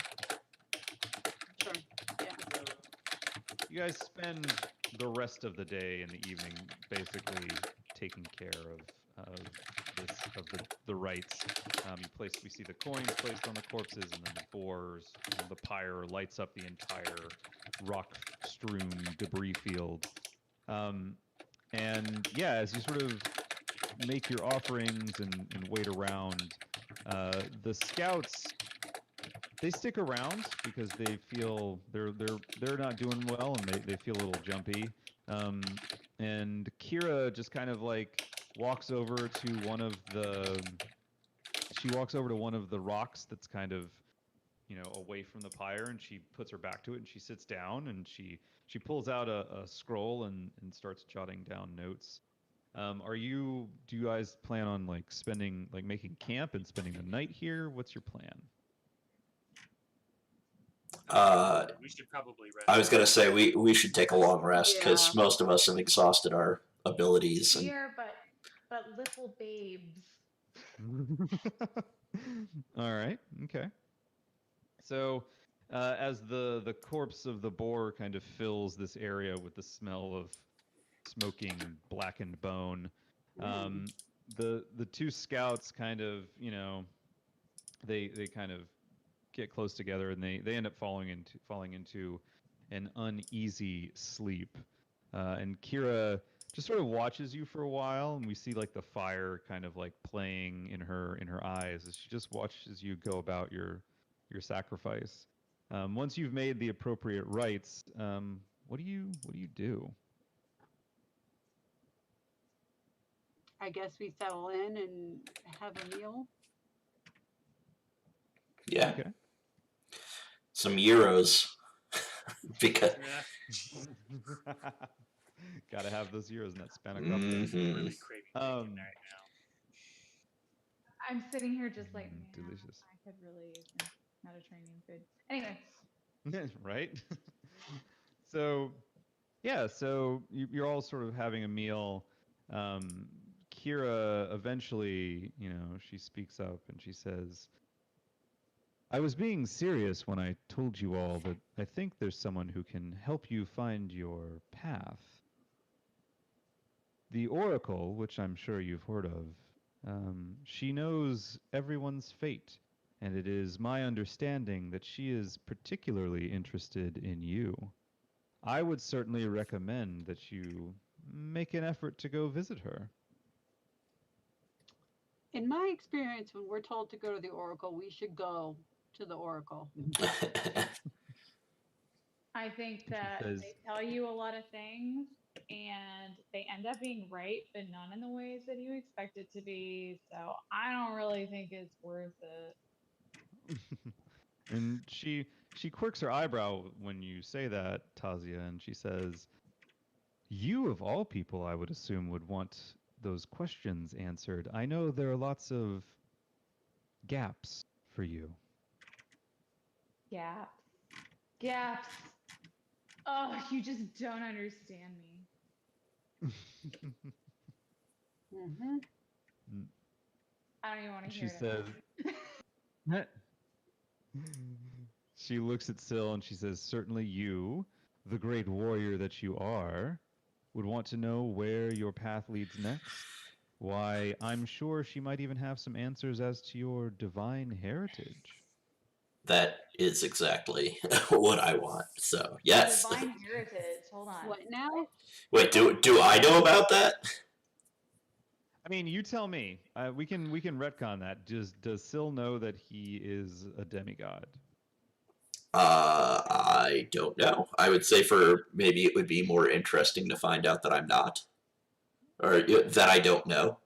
Sure. Yeah. You guys spend the rest of the day and the evening basically taking care of the rites. We see the coins placed on the corpses, and then the boars. And the pyre lights up the entire rock-strewn debris field. And yeah, as you sort of make your offerings and wait around, the scouts, they stick around because they feel they're not doing well, and they feel a little jumpy. And Kira just kind of like walks over to one of the rocks that's kind of away from the pyre, and she puts her back to it, and she sits down, and she pulls out a scroll and starts jotting down notes. Do you guys plan on making camp and spending the night here? What's your plan? We should probably rest. I was gonna say we should take a long rest because Yeah. most of us have exhausted our abilities. We And are but little babes. All right. Okay. So, as the corpse of the boar kind of fills this area with the smell of smoking blackened bone. The two scouts kind of, they kind of get close together, and they end up falling into an uneasy sleep. And Kira just sort of watches you for a while, and we see like the fire kind of like playing in her eyes as she just watches you go about your sacrifice. Once you've made the appropriate rites, what do you do? I guess we settle in and have a meal. Yeah, Okay. some euros. Because Yeah, Gotta have those euros in that Spanakopita. Mhm. really craving bacon right now. I'm sitting here just like, man, delicious. I could really use some Mediterranean food. Anyway, Right? So, yeah, so you're all sort of having a meal. Kira eventually, she speaks up and she says, I was being serious when I told you all that I think there's someone who can help you find your path. The Oracle, which I'm sure you've heard of, she knows everyone's fate, and it is my understanding that she is particularly interested in you. I would certainly recommend that you make an effort to go visit her. In my experience, when we're told to go to the Oracle, we should go to the Oracle. I think She that says- they tell you a lot of things and they end up being right, but not in the ways that you expect it to be. So I don't really think it's worth it. And she quirks her eyebrow when you say that, Tazia, and she says, you of all people, I would assume, would want those questions answered. I know there are lots of gaps for you. Gaps. Gaps. Oh, you just don't understand me. Mm-hmm. I don't even want to She hear says, it. she looks at Syl and she says, certainly you, the great warrior that you are, would want to know where your path leads next. Why, I'm sure she might even have some answers as to your divine heritage. That is exactly what I want. So yes. Divine heritage. Hold on. What now? Wait, do I know about that? I mean, you tell me. We can retcon that. Does Syl know that he is a demigod? I don't know. I would say for maybe it would be more interesting to find out that I'm not, or that I don't know.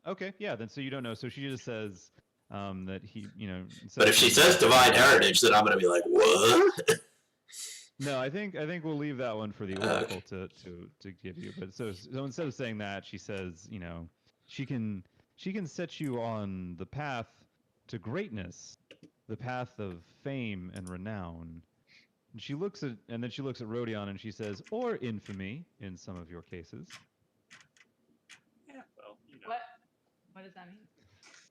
Okay, yeah. Then so you don't know. So she just says that he, But if she says divine heritage, then I'm gonna be like, what? No, I think we'll leave that one for the Oracle to give you. But so instead of saying that, she says, she can set you on the path to greatness, the path of fame and renown. And then she looks at Rodion and she says, or infamy in some of your cases. Yeah, well, What does that mean?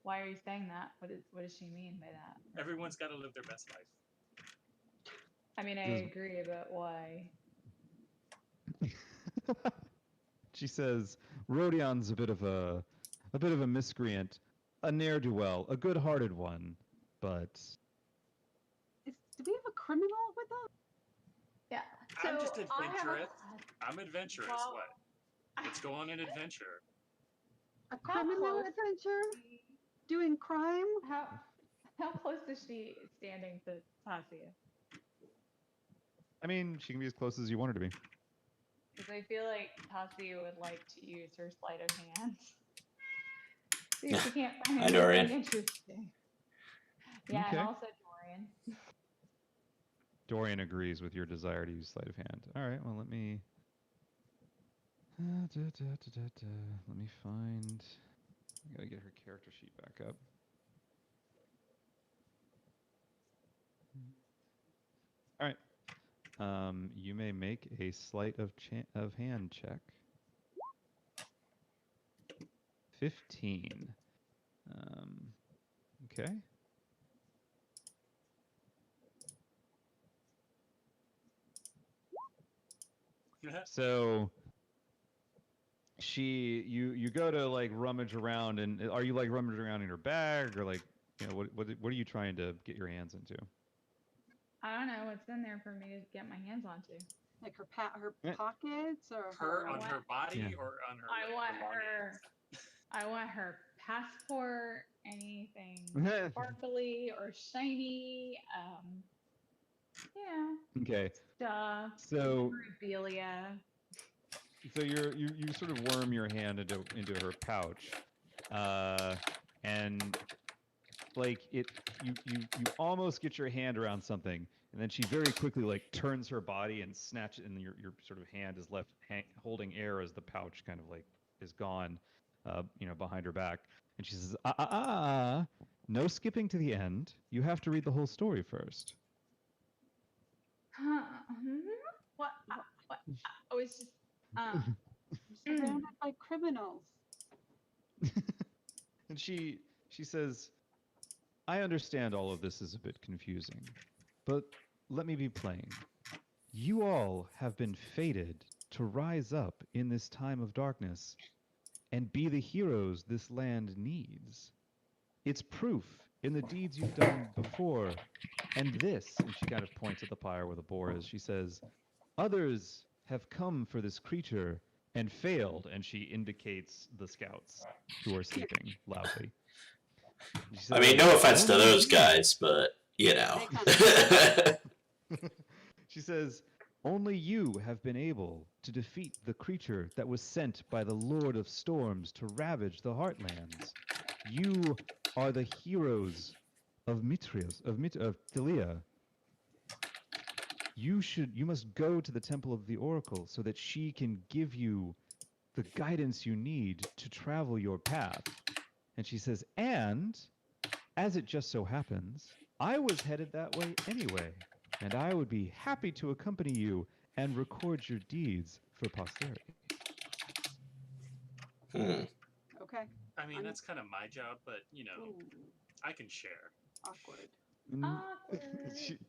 Why are you saying that? What does she mean by that? everyone's got to live their best life. I mean, I agree, but why? She says, Rodion's a bit of a miscreant, a ne'er-do-well, a good-hearted one, but Do we have a criminal with us? Yeah. I'm just I have adventurous. I'm adventurous. Well, What? Let's go on an adventure. A criminal close? adventure? Doing crime? How close is she standing to Tasia? I mean, she can be as close as you want her to be. Because I feel like Tasia would like to use her sleight of hand. See if she can't find Hi, Dorian. anything interesting. Yeah, Okay. and also Dorian. Dorian agrees with your desire to use sleight of hand. All right, well, let me... Let me find... I gotta get her character sheet back up. All right. You may make a sleight of hand check. 15. Okay. So you go to like rummage around, and are you like rummaging around in her bag, or like, you know, what are you trying to get your hands into? I don't know what's in there for me to get my hands onto. Like her Eh. pockets or Her on what? her body Yeah. or on her I want belongings? I want her passport, anything sparkly or shiny. Yeah, Okay. stuff, So memorabilia. you sort of worm your hand into her pouch, and like you almost get your hand around something, and then she very quickly like turns her body and snatches, and your sort of hand is left holding air as the pouch kind of like is gone, behind her back, and she says, no skipping to the end. You have to read the whole story first. What? What? I was just. I'm surrounded by criminals. And she says, I understand all of this is a bit confusing, but let me be plain. You all have been fated to rise up in this time of darkness and be the heroes this land needs. It's proof in the deeds you've done before, and this, and she kind of points at the pyre where the boar is, she says, others have come for this creature and failed, and she indicates the scouts who are sleeping loudly. She I mean, says, no offense to "Only those you." guys, but you know. She says, only you have been able to defeat the creature that was sent by the Lord of Storms to ravage the Heartlands. You are the heroes of Thalia. You must go to the Temple of the Oracle so that she can give you the guidance you need to travel your path. And she says, and as it just so happens, I was headed that way anyway, and I would be happy to accompany you and record your deeds for posterity. Okay. I mean, that's kind of my job, but Ooh, I can share. awkward. Awkward.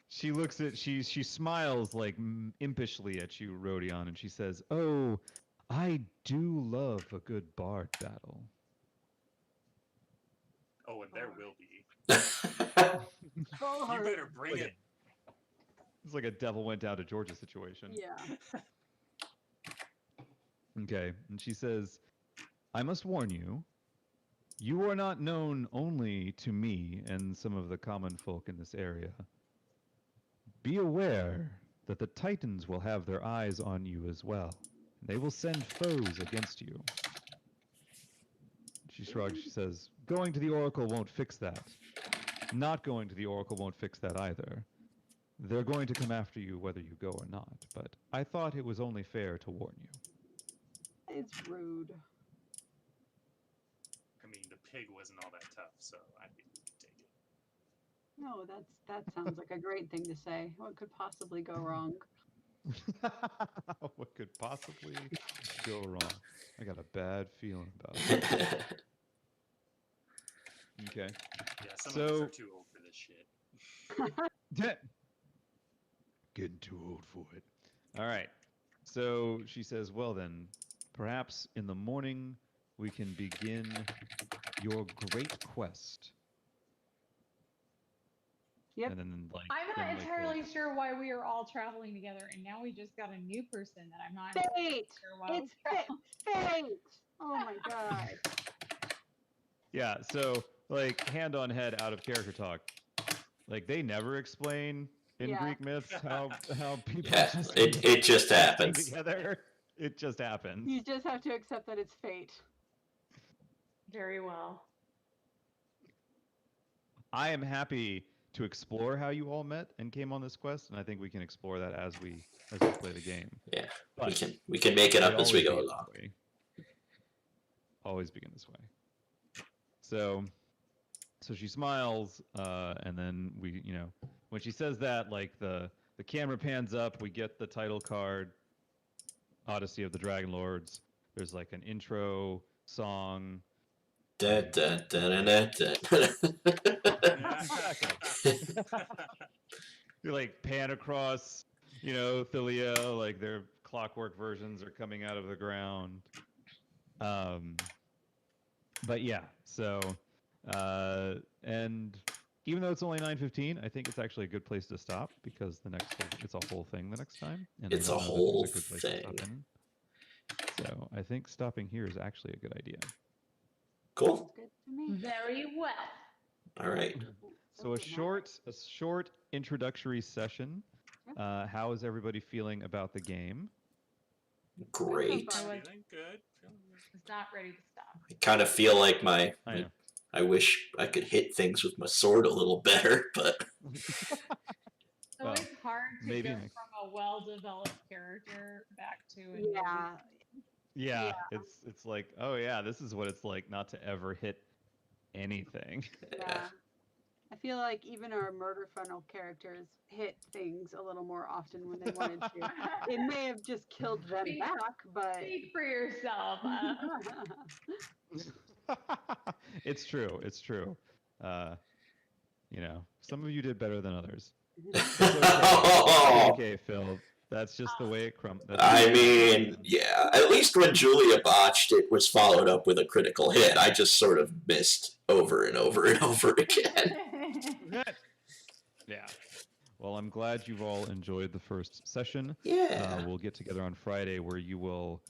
She looks at she smiles like impishly at you, Rodion, and she says, "Oh, I do love a good bard battle." Oh, and there will be. You Oh, better bring it. It's like a devil went down to Georgia situation. yeah. Okay, and she says, I must warn you, you are not known only to me and some of the common folk in this area. Be aware that the Titans will have their eyes on you as well. They will send foes against you. She shrugs, she says, going to the Oracle won't fix that. Not going to the Oracle won't fix that either. They're going to come after you whether you go or not, but I thought it was only fair to warn you. It's rude. I mean, the pig wasn't all that tough, so I think we can take it. No, that sounds like a great thing to say. What could possibly go wrong? What could possibly go wrong? I got a bad feeling about it. Okay. Yeah, some of us are too old for this shit. Getting too old for it. All right. So she says, well then, perhaps in the morning we can begin your great quest. Yep. And then like I'm not then, like, entirely sure why we are all traveling together, and now we just got a new person that I'm not Fate! sure why. It's fate! Oh my god. Yeah, so like hand on head out of character talk. Like they never explain in Yeah. Greek myths how people Yeah, just it just stay happens. together. It just happens. You just have to accept that it's fate. Very well. I am happy to explore how you all met and came on this quest, and I think we can explore that as we play the game. Yeah, But we can make it up as we go always along. begin this way. Always begin this way. So she smiles, and then we, when she says that, like the camera pans up, we get the title card, Odyssey of the Dragon Lords. There's like an intro song. Da, da, da, da, da. You like pan across, Thalia, like they're clockwork versions are coming out of the ground. But yeah, so and even though it's only 9:15, I think it's actually a good place to stop because it's a whole thing the next time, and It's I a don't know that whole there's a good place to stop thing. in. So I think stopping here is actually a good idea. Cool. Sounds good to me. Very well. All right. So a short introductory session. How is everybody feeling about the game? Great. far. Feeling good. Feeling good. It's not ready to stop. I kind of feel like I know. I wish I could hit things with my sword a little better, but It's Well, always hard to maybe go next- from a well-developed character back to a Yeah. Yeah, it's like, oh yeah, this is what it's like not to ever hit anything. Yeah. I feel like even our murder funnel characters hit things a little more often when they wanted to. It may have just killed them Speak- back, but Speak for yourself. It's true. It's true. You know, some of you did better than others. Oh, Okay, Phil. That's just the way it I mean, yeah. At least when Julia botched, it was followed up with a critical hit. I just sort of missed over and over and over again. Yeah. Well, I'm glad you've all enjoyed the first session. Yeah. We'll get together on Friday where you'll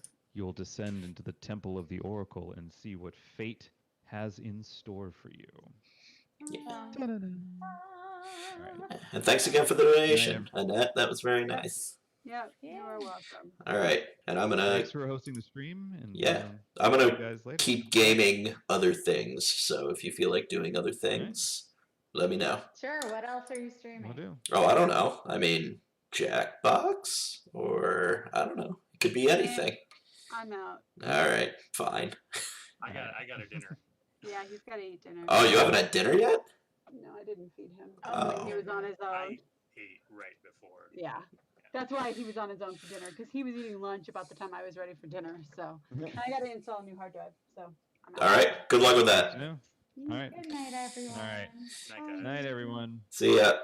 descend into the Temple of the Oracle and see what fate has in store for you. Yeah. Alright. And thanks again for the donation, Annette. That was very nice. yeah, you Yeah. are welcome. All right, and I'm gonna Thanks for hosting the stream. And Yeah, see I'm you gonna guys later. keep gaming other things. So if you feel like doing other things, let me know. Sure. What else are you Will streaming? do. Oh, I don't know. I mean, Jackbox, or I don't know. It could be anything. I'm out. All right, fine. I got a dinner. Yeah, he's got to eat dinner. Oh, you haven't had dinner yet? No, I didn't feed him. Oh. He was on his I own. ate right before. Yeah. That's why he was on his own for dinner, because he was eating lunch about the time I was ready for dinner. So I got to install a new hard drive. So I'm out. All right. Good luck with that. Yeah. All right. Good night, everyone. right. Night, guys. Night, everyone. See ya.